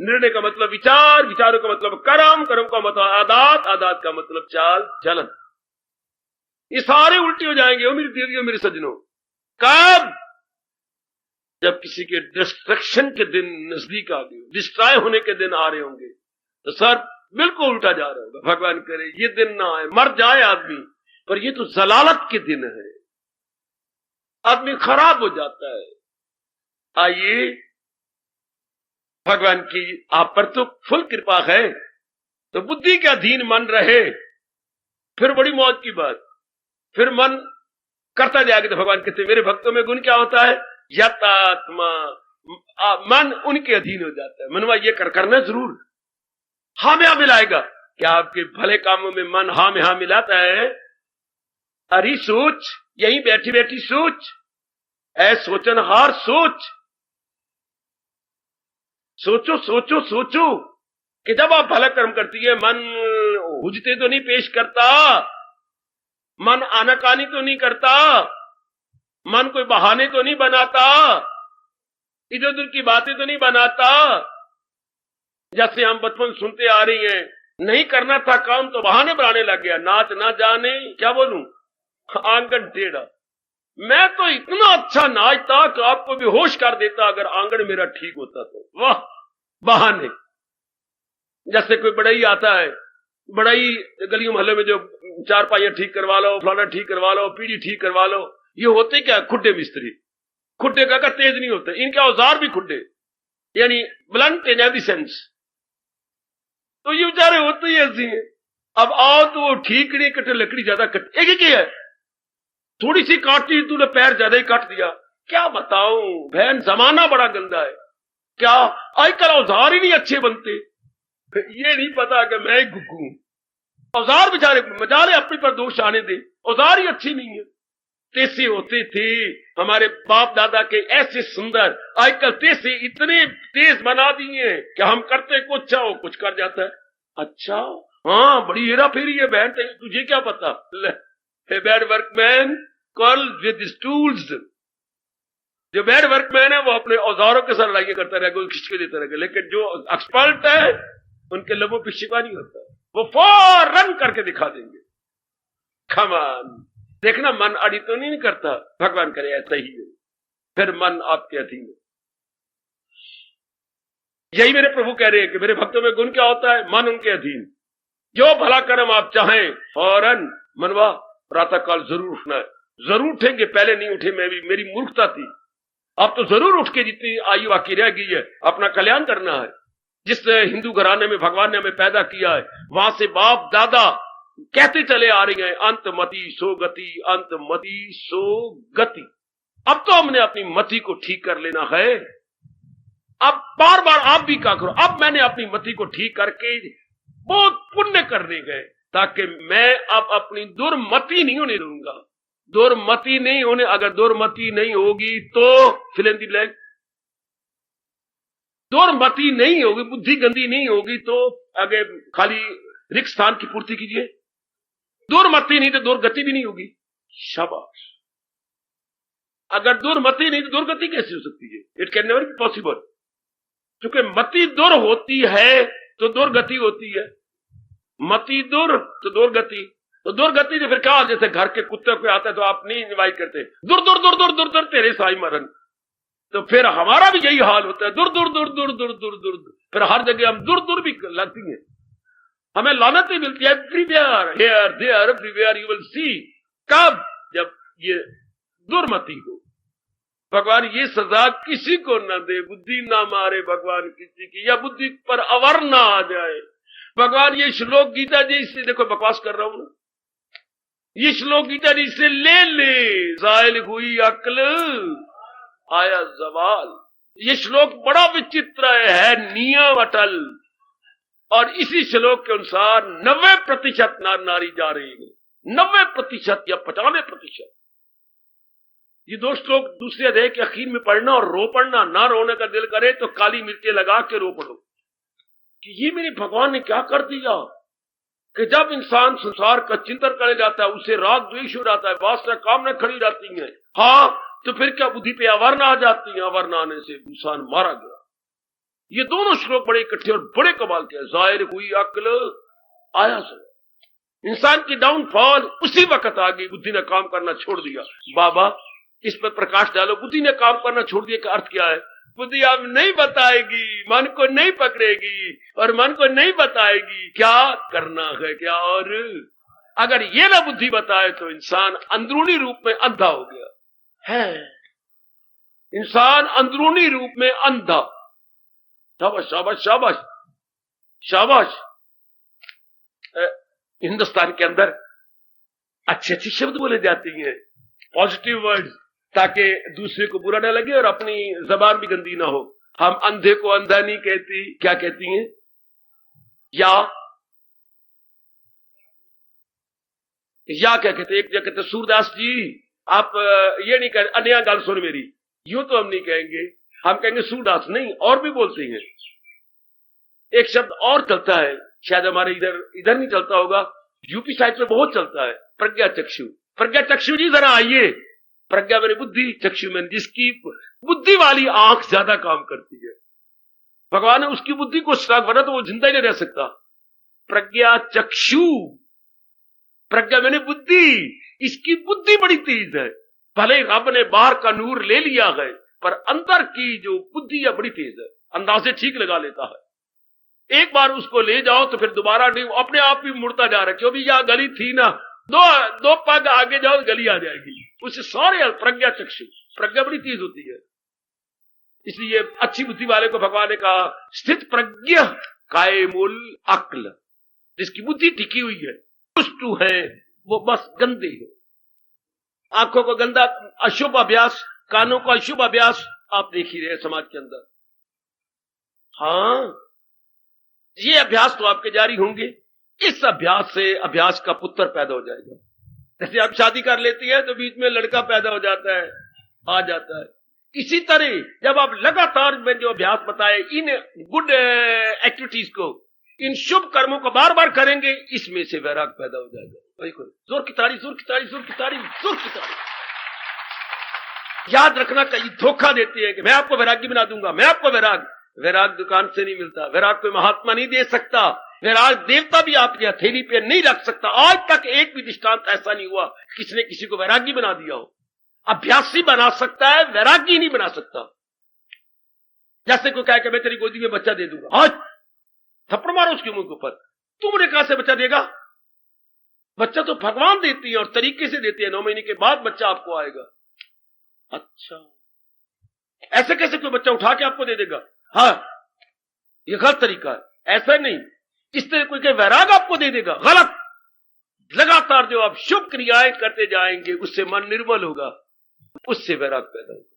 निर्णय का मतलब विचार, विचारों का मतलब कर्म, कर्म का मतलब आदत, आदत का मतलब चाल चलन। ये सारे उल्टे हो जाएंगे ओ मेरी देवियों, मेरे सज्जनों। कब? जब किसी के डिस्ट्रक्शन के दिन नजदीक आ गए, डिस्ट्रॉय होने के दिन आ रहे होंगे, तो सर बिल्कुल उल्टा जा रहा होगा। भगवान करे ये दिन ना आए, मर जाए आदमी, पर ये तो जलालत के दिन है, आदमी खराब हो जाता है। आइए, भगवान की आप पर तो फुल कृपा है, तो बुद्धि के अधीन मन रहे, फिर बड़ी मौज की बात। फिर मन करता जाएगा। तो भगवान कहते मेरे भक्तों में गुण क्या होता है, यतात्मा, मन उनके अधीन हो जाता है। मनवा ये करना जरूर, हाँ में हाँ मिलाएगा। क्या आपके भले कामों में मन हाँ में हाँ मिलाता है? अरे सोच, यहीं बैठी बैठी सोच, ऐ सोचनहार सोच, सोचो सोचो सोचो कि जब आप भला कर्म करती है, मन हुजते तो नहीं पेश करता, मन आनाकानी तो नहीं करता, मन कोई बहाने तो नहीं बनाता, इधर उधर की बातें तो नहीं बनाता। जैसे हम बचपन सुनते आ रही हैं, नहीं करना था काम तो बहाने बनाने लग गया, नाच ना जाने क्या बोलूं, आंगन टेढ़ा। मैं तो इतना अच्छा नाचता कि आपको बेहोश कर देता अगर आंगन मेरा ठीक होता तो। वाह, बहाने। जैसे कोई बढ़ई आता है, बढ़ई गलियों मोहल्ले में जो चारपाइयां ठीक करवा लो, फलाना ठीक करवा लो, पीढ़ी ठीक करवा लो, ये होते क्या, खुड्डे मिस्त्री। खुड्डे का तेज नहीं होते, इनके औजार भी खुड्डे, यानी ब्लंट इन एवरी सेंस। तो ये बेचारे होते ही ऐसी हैं। अब आओ तो वो ठीक नहीं कटे, लकड़ी ज्यादा कट, एक ही है, थोड़ी सी काटी तूने पैर ज्यादा ही काट दिया, क्या बताऊं बहन, जमाना बड़ा गंदा है। क्या आजकल औजार ही नहीं अच्छे बनते। ये नहीं पता कि मैं ही गुग्गू हूं। औजार बेचारे मजाले अपने पर दोष आने दे, औजार ही अच्छी नहीं है। तेसे होते थे हमारे बाप दादा के ऐसे सुंदर, आजकल तेसे इतने तेज बना दिए कि हम करते कुछ वो कुछ कर जाता है। अच्छा हाँ, बड़ी हेरा फेरी है बहन, तुझे क्या पता। Bad workman call with tools. जो बैड वर्कमैन है वो अपने औजारों के साथ लड़ाई करता रहेगा, खिंच के देता रहेगा, लेकिन जो एक्सपर्ट है उनके लबों पे शिकवा नहीं होता, वो फौरन करके दिखा देंगे। कमान देखना, मन अड़ी तो नहीं करता, भगवान करे ऐसा ही हो, फिर मन आपके अधीन है। यही मेरे प्रभु कह रहे हैं कि मेरे भक्तों में गुण क्या होता है, मन उनके अधीन। जो भला कर्म आप चाहें फौरन मनवा, प्रातः काल जरूर उठना है। जरूर उठेंगे, पहले नहीं उठे, मैं भी, मेरी मूर्खता थी। अब तो जरूर उठ के जितनी आयु बाकी रह गई है अपना कल्याण करना है। जिस हिंदू घराने में भगवान ने हमें पैदा किया है, वहां से बाप दादा कहते चले आ रही हैं, अंत मति सो गति, अंत मति सो गति। अब तो हमने अपनी मति को ठीक कर लेना है। अब बार बार आप भी क्या करो, अब मैंने अपनी मति को ठीक करके बहुत पुण्य करने गए, ताकि मैं अब अपनी दुर्मति नहीं होने दूंगा। दुर्मति नहीं होने, अगर दुर्मति नहीं होगी तो फिल इन द ब्लैंक, दुर्मति नहीं होगी, बुद्धि गंदी नहीं होगी तो आगे खाली रिक्त स्थान की पूर्ति कीजिए। दुर्मति नहीं तो दुर्गति भी नहीं होगी। शाबाश। अगर दुर्मति नहीं तो दुर्गति कैसे हो सकती है? It can never be possible. क्योंकि मति दुर होती है तो दुर्गति होती है, मति दुर तो दुर्गति। तो दुर्गति तो फिर क्या, जैसे घर के कुत्ते पे आता है तो आप नहीं इन्वाइट करते, दुर दुर दुर दुर दुर दुर तेरे साई मरन। तो फिर हमारा भी यही हाल होता है, दुर दुर दुर दुर दुर दुर दुर। फिर हर जगह हम दुर दुर भी लगती है, हमें लानत ही मिलती है। Everywhere, here there everywhere you will see. कब? जब ये दुर्मति हो। भगवान ये सजा किसी को न दे, बुद्धि ना मारे भगवान किसी की, या बुद्धि पर अवर ना आ जाए। भगवान ये श्लोक गीता जी से, देखो बकवास कर रहा हूं ना, ये श्लोक गीता जी से ले जायल हुई अक्ल आया जवाल। ये श्लोक बड़ा विचित्र है, नियम अटल। और इसी श्लोक के अनुसार 90% नार नारी जा रही है, 90% या 95%। ये दो श्लोक दूसरे अध्याय के आखिर में पढ़ना और रो पढ़ना। ना रोने का दिल करे तो काली मिर्चें लगा के रो पड़ो कि ये मेरे भगवान ने क्या कर दिया। कि जब इंसान संसार का चिंतन करने जाता है उसे राग द्वेष हो जाता है, वासना कामना खड़ी जाती है। हाँ, तो फिर क्या बुद्धि पे अवर्ण आ जाती है, अवर्ण आने से इंसान मारा गया। ये दोनों श्लोक बड़े इकट्ठे और बड़े कमाल के। जाहिर हुई अक्ल आया से, इंसान की डाउनफॉल उसी वक्त आ गई, बुद्धि ने काम करना छोड़ दिया। बाबा इस पर प्रकाश डालो, बुद्धि ने काम करना छोड़ दिया का अर्थ क्या है? बुद्धि अब नहीं बताएगी, मन को नहीं पकड़ेगी और मन को नहीं बताएगी क्या करना है क्या। और अगर ये ना बुद्धि बताए तो इंसान अंदरूनी रूप में अंधा हो गया है। इंसान अंदरूनी रूप में अंधा। शाबाश शाबाश शाबाश शाबाश। हिंदुस्तान के अंदर अच्छे अच्छे शब्द बोले जाते हैं, पॉजिटिव वर्ड्स, ताकि दूसरे को बुरा ना लगे और अपनी जबान भी गंदी ना हो। हम अंधे को अंधा नहीं कहती, क्या कहती हैं? या क्या कहते? एक जगह कहते सूरदास जी आप ये नहीं कह, अन्य गल सुन मेरी, यूं तो हम नहीं कहेंगे, हम कहेंगे सूरदास नहीं, और भी बोलते हैं। एक शब्द और चलता है, शायद हमारे इधर नहीं चलता होगा, यूपी साइड में बहुत चलता है, प्रज्ञा चक्षु। प्रज्ञा चक्षु जी जरा आइए। प्रज्ञा मैंने बुद्धि, चक्षु मैंने जिसकी बुद्धि वाली आंख ज्यादा काम करती है, भगवान ने उसकी बुद्धि को स्ट्रांग बना तो वो जिंदा ही नहीं रह सकता। प्रज्ञा चक्षु, प्रज्ञा मैंने बुद्धि, इसकी बुद्धि बड़ी तेज है। भले ही रब ने बाहर का नूर ले लिया है पर अंदर की जो बुद्धि है बड़ी तेज है, अंदाजे ठीक लगा लेता है। एक बार उसको ले जाओ तो फिर दोबारा नहीं, अपने आप ही मुड़ता जा रहा है। क्यों भी यह गली थी ना, दो पग आगे जाओ गली आ जाएगी। उससे सारे प्रज्ञा चक्षु, प्रज्ञा बड़ी तेज होती है। इसलिए अच्छी बुद्धि वाले को भगवान ने कहा स्थित प्रज्ञ कायमुल अक्ल, जिसकी बुद्धि टिकी हुई है, दुष्टु है वो बस गंदे है। आंखों को गंदा अशुभ अभ्यास कानों का अशुभ अभ्यास आप देख ही रहे हैं समाज के अंदर। हाँ, ये अभ्यास तो आपके जारी होंगे। इस अभ्यास से अभ्यास का पुत्र पैदा हो जाएगा। जैसे आप शादी कर लेती है तो बीच में लड़का पैदा हो जाता है, आ जाता है। इसी तरह जब आप लगातार में जो अभ्यास बताए, इन गुड एक्टिविटीज को, इन शुभ कर्मों को बार बार करेंगे, इसमें से वैराग पैदा हो जाएगा। जोर की तारीफ, जोर की तारीफ, जोर की तारीफ, जोर की तारीफ। याद रखना, कहीं धोखा देती है कि मैं आपको वैरागी बना दूंगा, मैं आपको वैराग दुकान से नहीं मिलता, वैराग कोई महात्मा नहीं दे सकता, वैराग देवता भी आपकी हथेली पे नहीं रख सकता। आज तक एक भी दृष्टांत ऐसा नहीं हुआ किसी ने किसी को वैरागी बना दिया हो। अभ्यासी बना सकता है, वैरागी नहीं बना सकता। जैसे कोई कहे कि मैं तेरी गोदी में बच्चा दे दूंगा, आज थप्पड़ मारो उसके मुंह के ऊपर, तुमने कहां से बच्चा देगा? बच्चा तो भगवान देती है और तरीके से देती है, 9 महीने के बाद बच्चा आपको आएगा। अच्छा, ऐसे कैसे कोई बच्चा उठा के आपको दे देगा? हाँ, ये गलत तरीका है, ऐसा नहीं। इस तरह कोई वैराग आपको दे देगा, गलत। लगातार जो आप शुभ क्रियाएं करते जाएंगे, उससे मन निर्मल होगा, उससे वैराग पैदा होगा।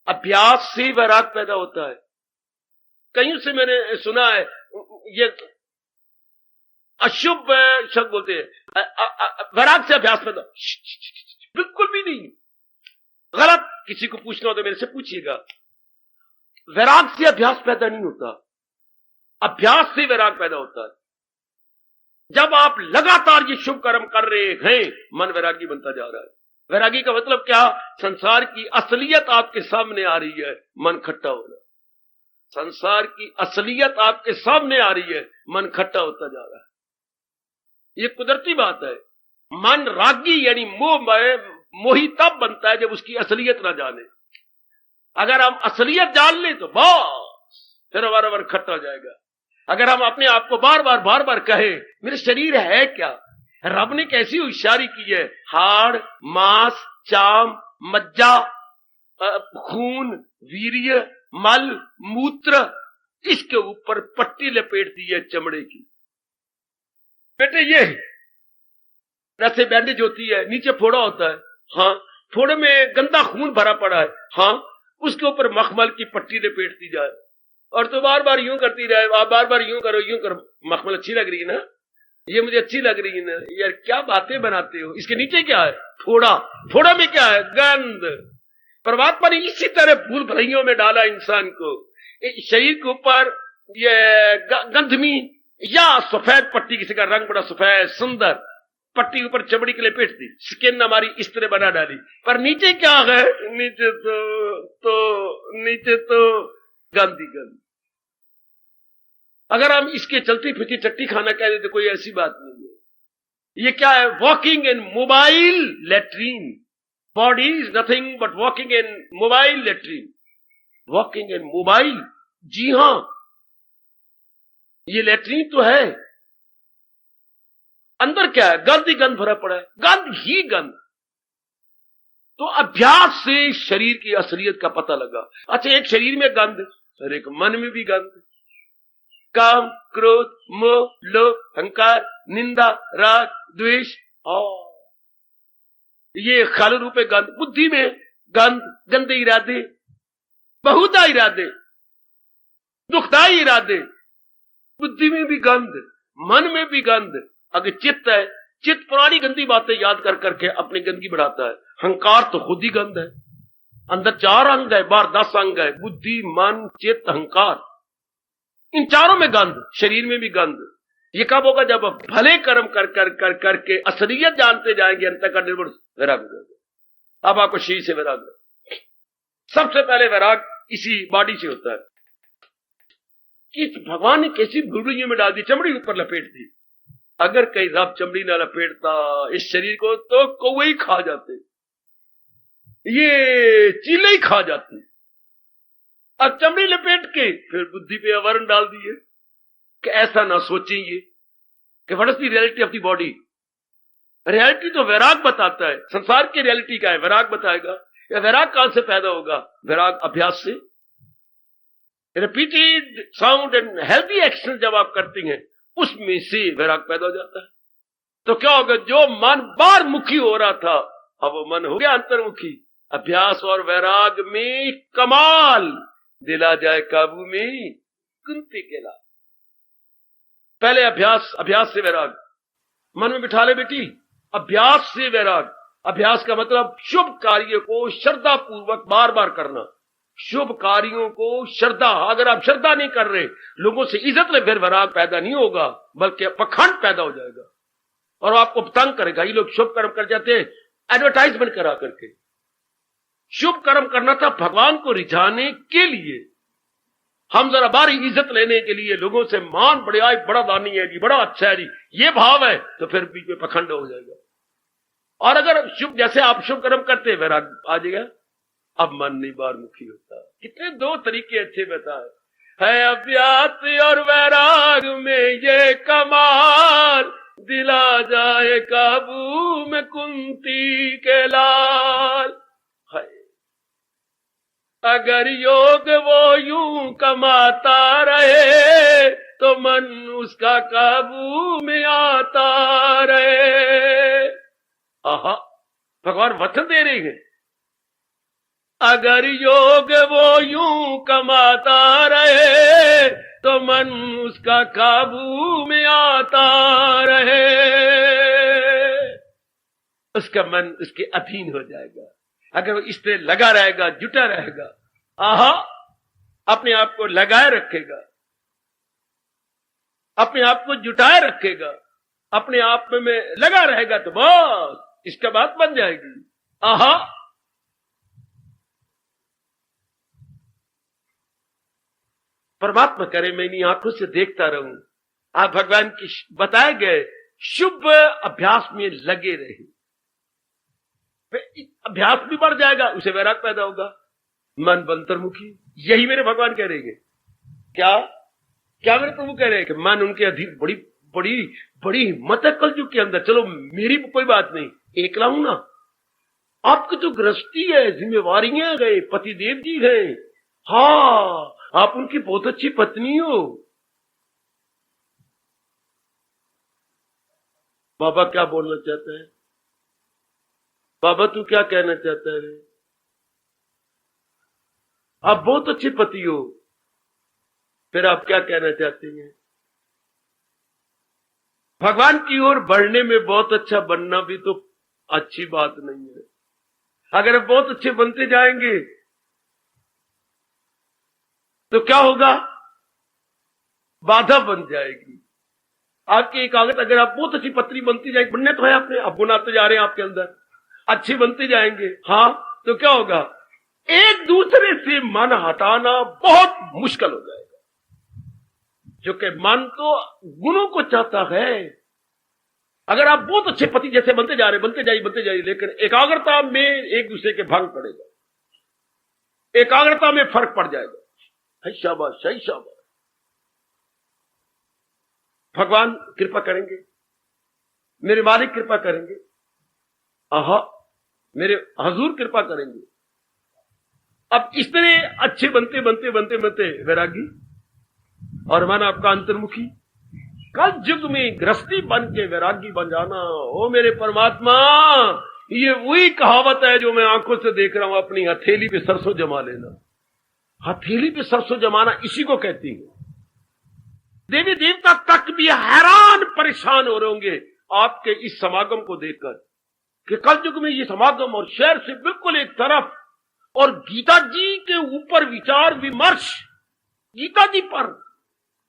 अभ्यास से वैराग पैदा होता है। कहीं से मैंने सुना है, ये अशुभ शब्द बोलते हैं, वैराग से अभ्यास पैदा, बिल्कुल भी नहीं, गलत। किसी को पूछना हो तो मेरे से पूछिएगा। वैराग से अभ्यास पैदा नहीं होता, अभ्यास से वैराग पैदा होता है। जब आप लगातार ये शुभ कर्म कर रहे हैं, मन वैरागी बनता जा रहा है। वैरागी का मतलब क्या? संसार की असलियत आपके सामने आ रही है, मन खट्टा हो रहा है। संसार की असलियत आपके सामने आ रही है, मन खट्टा होता जा रहा है। ये कुदरती बात है। मन रागी यानी मोही तब बनता है जब उसकी असलियत ना जाने। अगर हम असलियत जान ले तो बस फिर हमारा मन खट्टा हो जाएगा। अगर हम अपने आप को बार बार कहें, मेरे शरीर है क्या? रब ने कैसी होशियारी की है, हाड़, मांस, चाम, मज्जा, खून, वीर्य, मल, मूत्र, इसके ऊपर पट्टी लपेट दी है चमड़े की। बेटे ये जैसे बैंडेज होती है, नीचे फोड़ा होता है, हाँ, फोड़े में गंदा खून भरा पड़ा है, हाँ, उसके ऊपर मखमल की पट्टी लपेट दी जाए और तो बार बार यूं करती रहे, आप बार बार यूं करो। मखमल अच्छी लग रही है ना, ये मुझे अच्छी लग रही है ना, यार क्या बातें बनाते हो। इसके नीचे क्या है? फोड़ा में क्या है? गंध। परमात्मा ने इसी तरह भूल भलाइयों में डाला इंसान को। शरीर के ऊपर ये गंधमी या सफेद पट्टी, किसी का रंग बड़ा सफेद सुंदर, पट्टी ऊपर चमड़ी के लिए पेट दी, स्किन हमारी इस तरह बना डाली, पर नीचे क्या है? नीचे तो गंदी गंद। अगर हम इसके चलती फिरती चट्टी खाना कह देते, कोई ऐसी बात नहीं है। ये क्या है? Walking in mobile latrine. Body is nothing but walking in mobile latrine. Walking in mobile, जी हां, ये लेट्रीन तो है, अंदर क्या है? गंद ही गंद भरा पड़ा है, गंद ही गंद। तो अभ्यास से शरीर की असलियत का पता लगा। अच्छा, एक शरीर में गंध और एक मन में भी गंध। काम, क्रोध, मोह, लोभ, अहंकार, निंदा, राग, द्वेष, ये खाल रूपे गंध। बुद्धि में गंध, गंदे इरादे, बहुधा इरादे, दुखदाई इरादे। बुद्धि में भी गंध, मन में भी गंध। अगर चित्त है, चित्त पुरानी गंदी बातें याद कर करके अपनी गंदगी बढ़ाता है। अहंकार तो खुद ही गंध है। अंदर 4 अंग है, बाहर 10 अंग है, बुद्धि, मन, चित्त, अहंकार। इन चारों में गंध, शरीर में भी गंध। ये कब होगा? जब आप भले कर्म कर करके असलियत जानते जाएंगे, अंतःकरण निर्मल वैराग हो जाएगा। अब आपको शरीर से वैराग है। सबसे पहले वैराग इसी बॉडी से होता है कि भगवान ने कैसी भूलियों में डाल दी, चमड़ी ऊपर लपेट दी। अगर कहीं रब चमड़ी ना लपेटता इस शरीर को तो कौवे खा जाते, ये चीले ही खा जाती। अब चमड़ी लपेट के फिर बुद्धि पे आवरण डाल दिए कि ऐसा ना सोचेंगे कि what is the reality of the body. Reality तो वैराग बताता है। संसार की रियलिटी क्या है? वैराग बताएगा। या वैराग कहां से पैदा होगा? वैराग अभ्यास से। Repeated sound and healthy action जब आप करती हैं, उसमें से वैराग पैदा हो जाता है। तो क्या होगा? जो मन बाहर मुखी हो रहा था, अब वो मन हो गया अंतर्मुखी। अभ्यास और वैराग में कमाल, दिला जाए काबू में कुंती के लाल। पहले अभ्यास से वैराग मन में बिठा ले बेटी। अभ्यास से वैराग। अभ्यास का मतलब शुभ कार्य को श्रद्धा पूर्वक बार बार करना। शुभ कार्यों को श्रद्धा, अगर आप श्रद्धा नहीं कर रहे, लोगों से इज्जत ले, फिर वैराग पैदा नहीं होगा, बल्कि पखंड पैदा हो जाएगा और आपको तंग करेगा। ये लोग शुभ कर्म कर जाते हैं एडवर्टाइजमेंट करा करके। शुभ कर्म करना था भगवान को रिझाने के लिए, हम जरा बारी इज्जत लेने के लिए, लोगों से मान बढ़िया, बड़ा दानी है जी, बड़ा अच्छा है जी, ये भाव है, तो फिर बीच में पखंड हो जाएगा। और अगर शुभ, जैसे आप शुभ कर्म करते वैराग आ जाएगा, अब मन नहीं बारमुखी होता। कितने दो तरीके अच्छे बताए है, अभ्यास और वैराग में ये कमाल, दिला जाए काबू में कुंती के लाल। है अगर योग वो यूं कमाता रहे, तो मन उसका काबू में आता रहे। आहा, भगवान वचन दे रहे हैं, अगर योग वो यूं कमाता रहे, तो मन उसका काबू में आता रहे। उसका मन उसके अधीन हो जाएगा अगर वो इस पे लगा रहेगा, जुटा रहेगा। आहा, अपने आप को लगाए रखेगा, अपने आप को जुटाए रखेगा, अपने आप में लगा रहेगा, तो बस इसका बात बन जाएगी। आहा, परमात्मा करे मैं इन्हीं आंखों से देखता रहूं, आप भगवान की बताए गए शुभ अभ्यास में लगे रहे, अभ्यास भी बढ़ जाएगा, उसे वैराग पैदा होगा, मन बंतरमुखी। यही मेरे भगवान कह रहे हैं। क्या क्या मेरे प्रभु कह रहे हैं कि मन उनके अधीन। बड़ी बड़ी बड़ी हिम्मत है कलयुग के अंदर। चलो मेरी कोई बात नहीं, एकला हूं ना, आपकी तो गृहस्थी है, जिम्मेवारियां गए, पतिदेव जी हैं, हाँ, आप उनकी बहुत अच्छी पत्नी हो। बाबा क्या बोलना चाहता है? बाबा तू क्या कहना चाहता है? आप बहुत अच्छे पति हो, फिर आप क्या कहना चाहते हैं? भगवान की ओर बढ़ने में बहुत अच्छा बनना भी तो अच्छी बात नहीं है। अगर आप बहुत अच्छे बनते जाएंगे तो क्या होगा? बाधा बन जाएगी आपकी एकाग्रता। अगर आप बहुत अच्छी पत्नी बनती जाएगी, बनने तो है आपने, अब गुना तो जा रहे हैं आपके अंदर, अच्छी बनते जाएंगे, हाँ, तो क्या होगा? एक दूसरे से मन हटाना बहुत मुश्किल हो जाएगा, जो कि मन तो गुणों को चाहता है। अगर आप बहुत अच्छे पति जैसे बनते जा रहे, बनते जाइए, लेकिन एकाग्रता में एक दूसरे के भंग पड़ेगा, एकाग्रता में फर्क पड़ जाएगा। है शाबाश, सही शाबाश। भगवान कृपा करेंगे, मेरे मालिक कृपा करेंगे, आहा, मेरे हजूर कृपा करेंगे। अब इस तरह अच्छे बनते वैरागी और मन आपका अंतर्मुखी, कल युग में गृहस्थी बन के वैरागी बन जाना। ओ मेरे परमात्मा, ये वही कहावत है जो मैं आंखों से देख रहा हूं, अपनी हथेली पे सरसों जमा लेना। हथेली पे सरसों जमाना इसी को कहती है। देवी देवता तक भी हैरान परेशान हो रहे होंगे आपके इस समागम को देखकर, कि कल युग में ये समागम और शहर से बिल्कुल एक तरफ, और गीता जी के ऊपर विचार विमर्श, गीता जी पर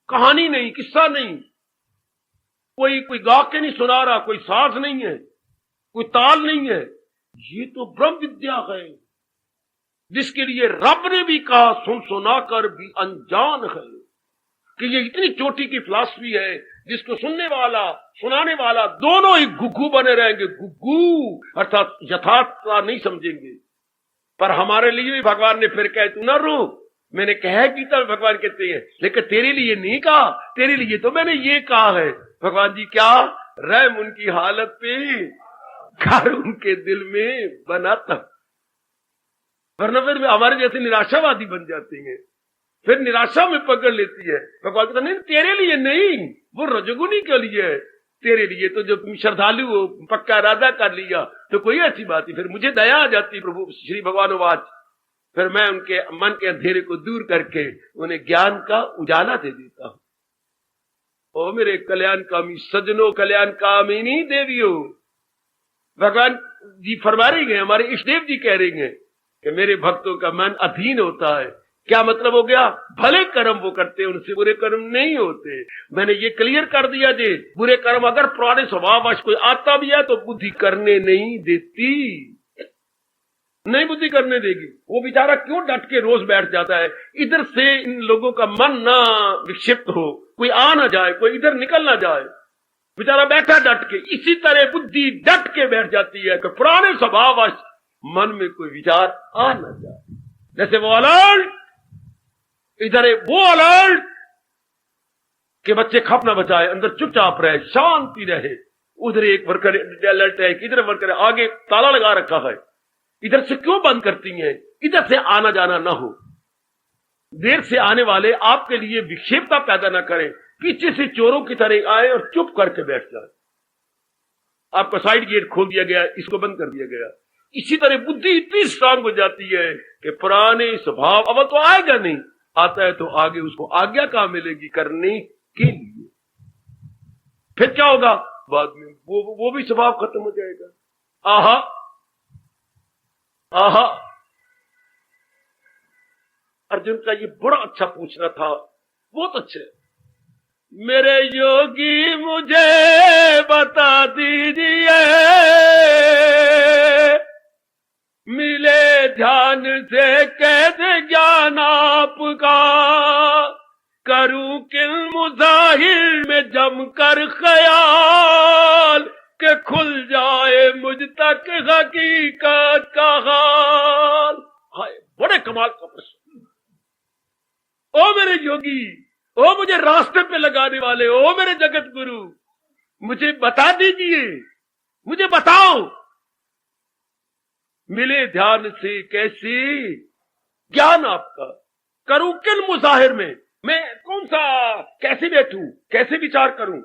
कहानी नहीं, किस्सा नहीं, कोई गा के नहीं सुना रहा, कोई साज नहीं है, कोई ताल नहीं है, ये तो ब्रह्म विद्या है जिसके लिए रब ने भी कहा सुन सुना कर भी अनजान है, कि ये इतनी चोटी की फिलॉसफी है जिसको सुनने वाला सुनाने वाला दोनों ही गुग्गू बने रहेंगे। गुग्गू अर्थात यथार्थता नहीं समझेंगे। पर हमारे लिए भी भगवान ने फिर कहा तू ना रो, मैंने कहा गीता में भगवान कहते हैं, लेकिन तेरे लिए नहीं कहा, तेरे लिए तो मैंने ये कहा है। भगवान जी क्या रहम उनकी हालत पे, घर उनके दिल में बनाता, वरना फिर हमारे जैसे निराशावादी बन जाते हैं, फिर निराशा में पकड़ लेती है। भगवान कहता नहीं, तेरे लिए नहीं, वो रजोगुनी के लिए है। तेरे लिए तो जो तुम श्रद्धालु हो, पक्का इरादा कर लिया तो कोई ऐसी बात नहीं। फिर मुझे दया आ जाती, प्रभु श्री भगवान वाच, फिर मैं उनके मन के अंधेरे को दूर करके उन्हें ज्ञान का उजाला दे देता हूं। ओ मेरे कल्याण कामी सज्जनों, कल्याण कामिनी देवियों, भगवान जी फरमा रही हैं, हमारे इष्ट देव जी कह रही हैं कि मेरे भक्तों का मन अधीन होता है। क्या मतलब हो गया? भले कर्म वो करते हैं, उनसे बुरे कर्म नहीं होते। मैंने ये क्लियर कर दिया जी, बुरे कर्म अगर पुराने स्वभाववश कोई आता भी है तो बुद्धि करने नहीं देती, नहीं बुद्धि करने देगी। वो बेचारा क्यों डट के रोज बैठ जाता है? इधर से इन लोगों का मन ना विक्षिप्त हो, कोई आ ना जाए, कोई इधर निकल ना जाए, बेचारा बैठा डट के। इसी तरह बुद्धि डट के बैठ जाती है कि पुराने स्वभाववश मन में कोई विचार आ ना जाए। जैसे वो अलर्ट, इधर है वो अलर्ट कि बच्चे खप ना बचाए, अंदर चुपचाप रहे, शांति रहे। उधर एक वर्कर अलर्ट है कि इधर वर्कर आगे ताला लगा रखा है, इधर से क्यों बंद करती हैं? इधर से आना जाना ना हो। देर से आने वाले आपके लिए विक्षेपता पैदा ना करें, पीछे से चोरों की तरह आए और चुप करके बैठ जाए। आपका साइड गेट खोल दिया गया, इसको बंद कर दिया गया। इसी तरह बुद्धि इतनी स्ट्रांग हो जाती है कि पुराने स्वभाव अवल तो आएगा नहीं, आता है तो आगे उसको आज्ञा कहां मिलेगी करने के लिए। फिर क्या होगा? बाद में वो भी स्वभाव खत्म हो जाएगा। आहा आहा, अर्जुन का ये बड़ा अच्छा पूछना था, बहुत अच्छे। मेरे योगी मुझे बता दीजिए, मिले ध्यान से कैसे ज्ञान आपका, करूं किन मुजाहिर में जमकर ख्याल, के खुल जाए मुझ तक हकीकत का हाल। हाय, बड़े कमाल का प्रश्न। ओ मेरे योगी, ओ मुझे रास्ते पे लगाने वाले, ओ मेरे जगत गुरु, मुझे बता दीजिए, मुझे बताओ, मिले ध्यान से कैसे ज्ञान आपका, करूं किन मुजाहिर में, मैं कौन सा, कैसे बैठूं, कैसे विचार करूं,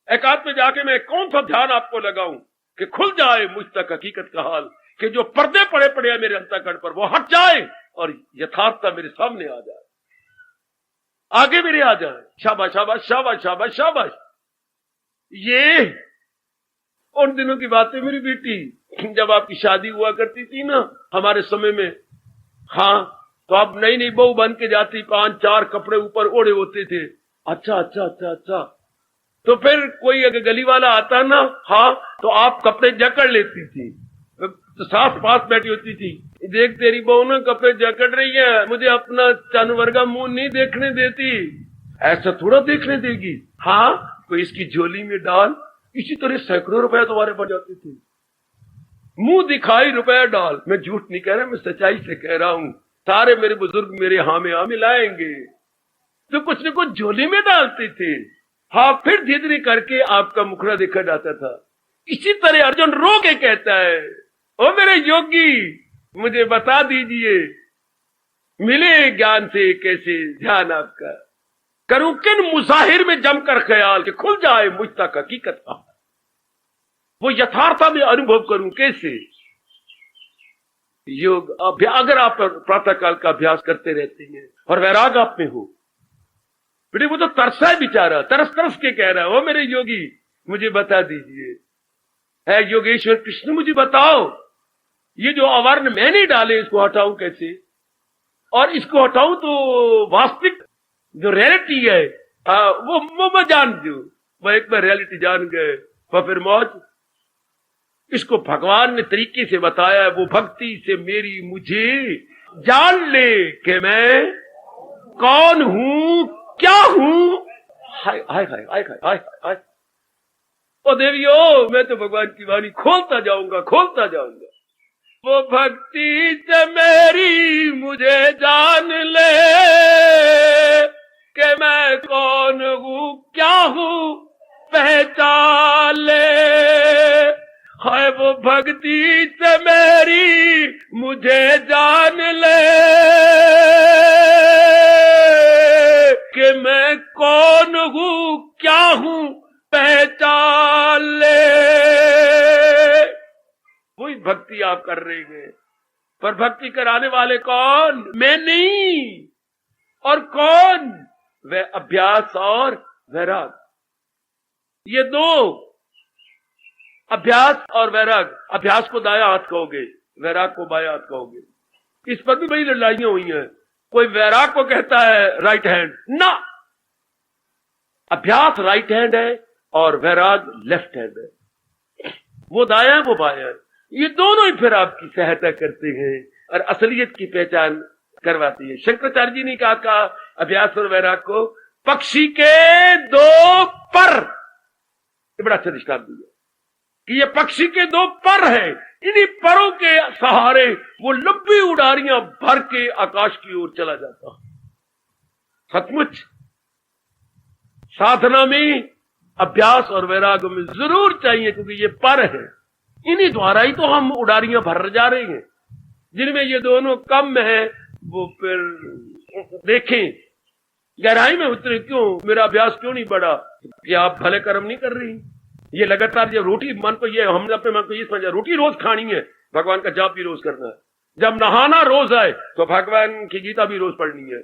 एकांत में जाके मैं कौन सा ध्यान आपको लगाऊं कि खुल जाए मुझ तक हकीकत का हाल, कि जो पर्दे पड़े पड़े हैं मेरे अंतःकरण पर वो हट जाए और यथार्थता मेरे सामने आ जाए, आगे मेरे आ जाए। शाबाश शाबाश शाबाश शाबाश शाबाश। ये उन दिनों की बात है मेरी बेटी, जब आपकी शादी हुआ करती थी ना हमारे समय में। हाँ, तो आप नई नई बहू बन के जाती, 5-4 कपड़े ऊपर ओढ़े होते थे। अच्छा अच्छा अच्छा अच्छा, तो फिर कोई अगर गली वाला आता ना, हाँ, तो आप कपड़े जकड़ लेती थी, तो सास पास बैठी होती थी, देख तेरी बहू ना कपड़े जकड़ रही है, मुझे अपना जानवर का मुंह नहीं देखने देती। ऐसा थोड़ा देखने देगी? हाँ, कोई इसकी झोली में डाल। इसी तरह सैकड़ों रुपए तुम्हारे बन जाते थे, मुंह दिखाई रुपया डाल। मैं झूठ नहीं कह रहा, मैं सच्चाई से कह रहा हूं। सारे मेरे बुजुर्ग मेरे हाँ में हाँ मिलाएंगे, तो कुछ न कुछ झोली में डालते थे। हाँ, फिर धीरे धीरे करके आपका मुखड़ा देखा जाता था। इसी तरह अर्जुन रो के कहता है, ओ मेरे योगी मुझे बता दीजिए, मिले ज्ञान से कैसे ध्यान आपका, करूं किन मुजाहिर में जमकर ख्याल, कि खुल जाए मुझ तक हकीकत का, वो यथार्थता में अनुभव करूं कैसे। योग अगर आप प्रातः काल का अभ्यास करते रहते हैं और वैराग आप में हो, बेटे वो तो तरसा है बेचारा, तरस तरस के कह रहा है, ओ मेरे योगी मुझे बता दीजिए, है योगेश्वर कृष्ण मुझे बताओ, ये जो अवर्ण मैंने डाले इसको हटाऊं कैसे, और इसको हटाऊं तो वास्तविक जो रियलिटी है वो मैं जान दूं। वो एक बार रियलिटी जान गए तो फिर मौज। इसको भगवान ने तरीके से बताया, वो भक्ति से मेरी मुझे जान ले कि मैं कौन हूं, क्या हूं। हाय हाय हाय हाय हाय हाय। ओ देवियों, मैं तो भगवान की वाणी खोलता जाऊंगा, खोलता जाऊंगा। वो भक्ति से मेरी मुझे जान ले कि मैं कौन हूं, क्या हूं, पहचान ले। हाय वो भक्ति से मेरी मुझे जान ले कि मैं कौन हूं, क्या हूं, पहचान भक्ति आप कर रहे हैं, पर भक्ति कराने वाले कौन? मैं नहीं। और कौन? वह अभ्यास और वैराग। ये दो, अभ्यास और वैराग। अभ्यास को दाया हाथ कहोगे, वैराग को बाया हाथ कहोगे। इस पर भी बड़ी लड़ाइयां हुई हैं। कोई वैराग को कहता है राइट हैंड, ना, अभ्यास राइट हैंड है और वैराग लेफ्ट हैंड है। वो दाया है, वो बाया है। ये दोनों ही फिर आपकी सहायता करते हैं और असलियत की पहचान करवाती है। शंकराचार्य जी ने कहा अभ्यास और वैराग को पक्षी के दो पर, ये बड़ा अच्छा दृष्टांत दिया कि ये पक्षी के दो पर है, इन्हीं परों के सहारे वो लंबी उड़ारियां भर के आकाश की ओर चला जाता। सचमुच साधना में अभ्यास और वैराग में जरूर चाहिए, क्योंकि ये पर है, इन्हीं द्वारा ही तो हम उड़ारियां भर जा रहे हैं। जिनमें ये दोनों कम है वो फिर देखें गहराई में उतरे, क्यों मेरा अभ्यास क्यों नहीं बढ़ा? क्या आप भले कर्म नहीं कर रही? ये लगातार जब रोटी, मन को ये, हमने अपने मन को ये समझा रोटी रोज खानी है, भगवान का जाप भी रोज करना है। जब नहाना रोज आए तो भगवान की गीता भी रोज पढ़नी है।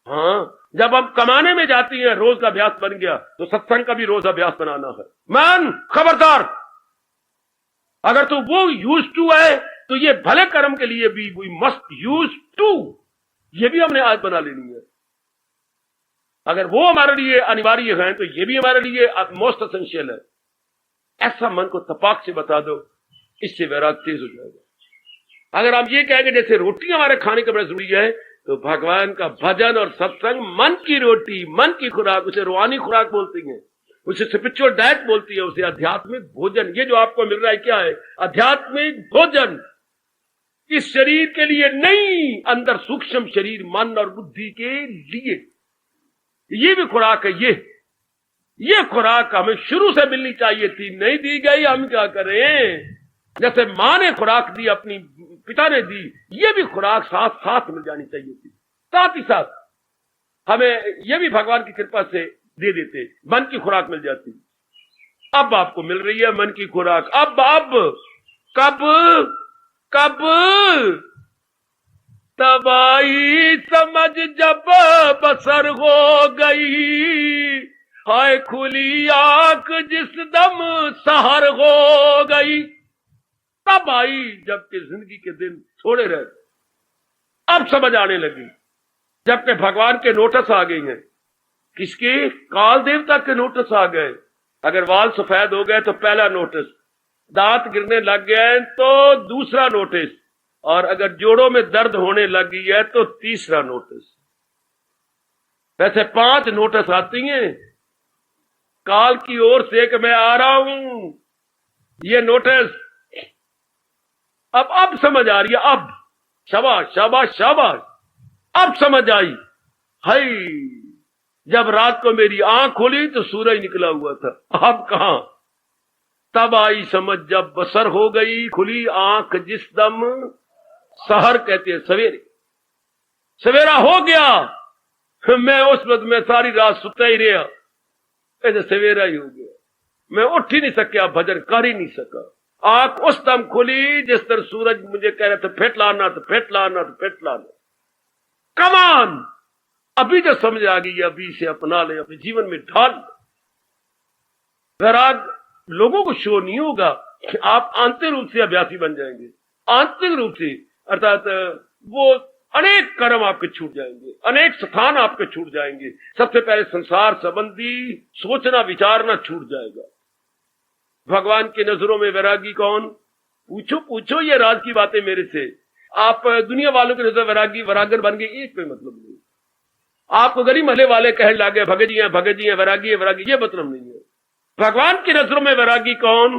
हाँ, जब हम कमाने में जाती हैं रोज का अभ्यास बन गया तो सत्संग का भी रोज अभ्यास बनाना है। मन खबरदार, अगर तू वो यूज टू है तो ये भले कर्म के लिए भी वी मस्ट यूज टू, ये भी हमने आज बना लेनी है। अगर वो हमारे लिए अनिवार्य है तो ये भी हमारे लिए मोस्ट एसेंशियल है। ऐसा मन को तपाक से बता दो, इससे वैराग तेज हो जाएगा। अगर आप ये कहेंगे जैसे रोटी हमारे खाने का बड़ा जरूरी है, तो भगवान का भजन और सत्संग मन की रोटी, मन की खुराक, उसे रूहानी खुराक बोलती है, उसे स्पिरिचुअल डाइट बोलती है, उसे आध्यात्मिक भोजन। ये जो आपको मिल रहा है क्या है? आध्यात्मिक भोजन। इस शरीर के लिए नहीं, अंदर सूक्ष्म शरीर मन और बुद्धि के लिए ये भी खुराक है। ये खुराक हमें शुरू से मिलनी चाहिए थी, नहीं दी गई, हम क्या करें? जैसे मां ने खुराक दी, अपनी पिता ने दी, ये भी खुराक साथ साथ मिल जानी चाहिए थी। साथ ही साथ हमें ये भी भगवान की कृपा से दे देते, मन की खुराक मिल जाती। अब आपको मिल रही है मन की खुराक। अब कब तब आई समझ जब बसर हो गई, हाय खुली आंख जिस दम सहर हो गई। तब आई जबकि जिंदगी के दिन थोड़े रहे, अब समझ आने लगी, जबकि भगवान के नोटिस आ गए हैं। किसके? काल देवता के नोटिस आ गए। अगर वाल सफेद हो गए तो पहला नोटिस, दांत गिरने लग गए तो दूसरा नोटिस, और अगर जोड़ों में दर्द होने लगी है तो तीसरा नोटिस। वैसे 5 नोटिस आती हैं काल की ओर से कि मैं आ रहा हूं, ये नोटिस। अब समझ आ रही है, अब शाबाश शाबाश शाबाश, अब समझ आई। हाय, जब रात को मेरी आंख खोली तो सूरज निकला हुआ था, अब कहां? तब आई समझ जब बसर हो गई, खुली आंख जिस दम सहर कहते हैं सवेरे, सवेरा हो गया। मैं उस वक्त में सारी रात सुता ही रहा, ऐसे सवेरा ही हो गया। मैं उठ ही नहीं सका, भजन कर ही नहीं सका। आंख उस दम खुली जिस तरह सूरज मुझे कह रहे थे फेंट लाना, तो फेंट लाना, तो फेंट लाना। कमान, अभी जो समझ आ गई, अभी से अपना ले, अपने जीवन में ढाल। वैराग लोगों को शो नहीं होगा, आप आंतरिक रूप से अभ्यासी बन जाएंगे। आंतरिक रूप से अर्थात वो अनेक कर्म आपके छूट जाएंगे, अनेक स्थान आपके छूट जाएंगे। सबसे पहले संसार संबंधी सोचना विचारना छूट जाएगा। भगवान की नजरों में वैरागी कौन? पूछो ये राज की बातें मेरे से। आप दुनिया वालों की नजर वैरागी वैरागन बन गए, एक कोई मतलब नहीं। आपको गली महले वाले कहने लगे भगत जी हैं वैरागी है वैरागी, ये मतलब नहीं है। भगवान की नजरों में वैरागी कौन?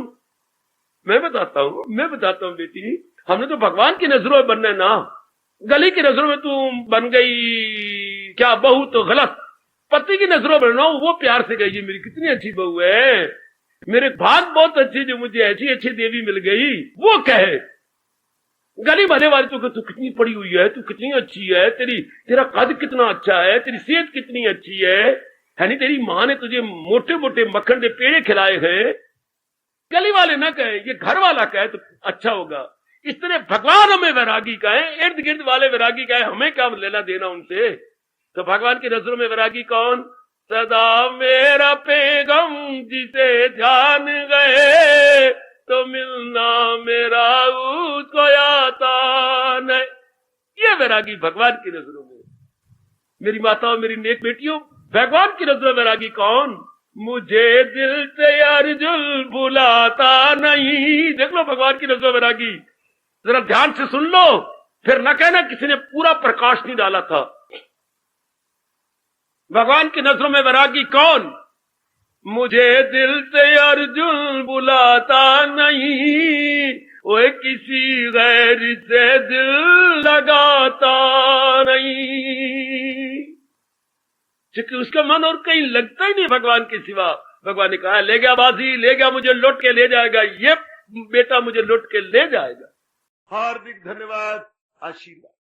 मैं बताता हूं बेटी, हमने तो भगवान की नजरों में बनना है ना। गली की नजरों में तू बन गई क्या बहू तो गलत, पति की नजरों में बनना, वो प्यार से कहिए मेरी कितनी अच्छी बहू है, मेरे भाग बहुत अच्छी जो मुझे ऐसी अच्छी देवी मिल गई, वो कहे। गली भले वाले तू कितनी पड़ी हुई है, तू कितनी अच्छी है, तेरा कद कितना अच्छा है, तेरी सेहत कितनी अच्छी है नहीं, तेरी मां ने तुझे मोटे मोटे मक्खन के पेड़े खिलाए हैं। गली वाले ना कहे, ये घर वाला कहे तो अच्छा होगा। इस तरह भगवान हमें वैरागी कहे, इर्द गिर्द वाले वैरागी कहे, हमें क्या लेना देना उनसे। तो भगवान की नजरों में वैरागी कौन? सदा मेरा पेगम जिसे ध्यान गए, तो मिलना मेरा उसको आता नहीं। ये वैरागी भगवान की नजरों में। मेरी माताओं, मेरी नेक बेटियों, भगवान की नजरों में वैरागी कौन? मुझे दिल से अर्जुन भुलाता नहीं। देख लो भगवान की नजरों में वैरागी, जरा ध्यान से सुन लो, फिर न कहना किसी ने पूरा प्रकाश नहीं डाला था। भगवान की नजरों में वैरागी कौन? मुझे दिल से अर्जुन बुलाता नहीं, वो किसी गैर से दिल लगाता नहीं। क्योंकि उसका मन और कहीं लगता ही नहीं भगवान के सिवा। भगवान ने कहा, ले गया बाजी, ले गया, मुझे लौट के ले जाएगा, ये बेटा मुझे लौट के ले जाएगा। हार्दिक धन्यवाद, आशीर्वाद।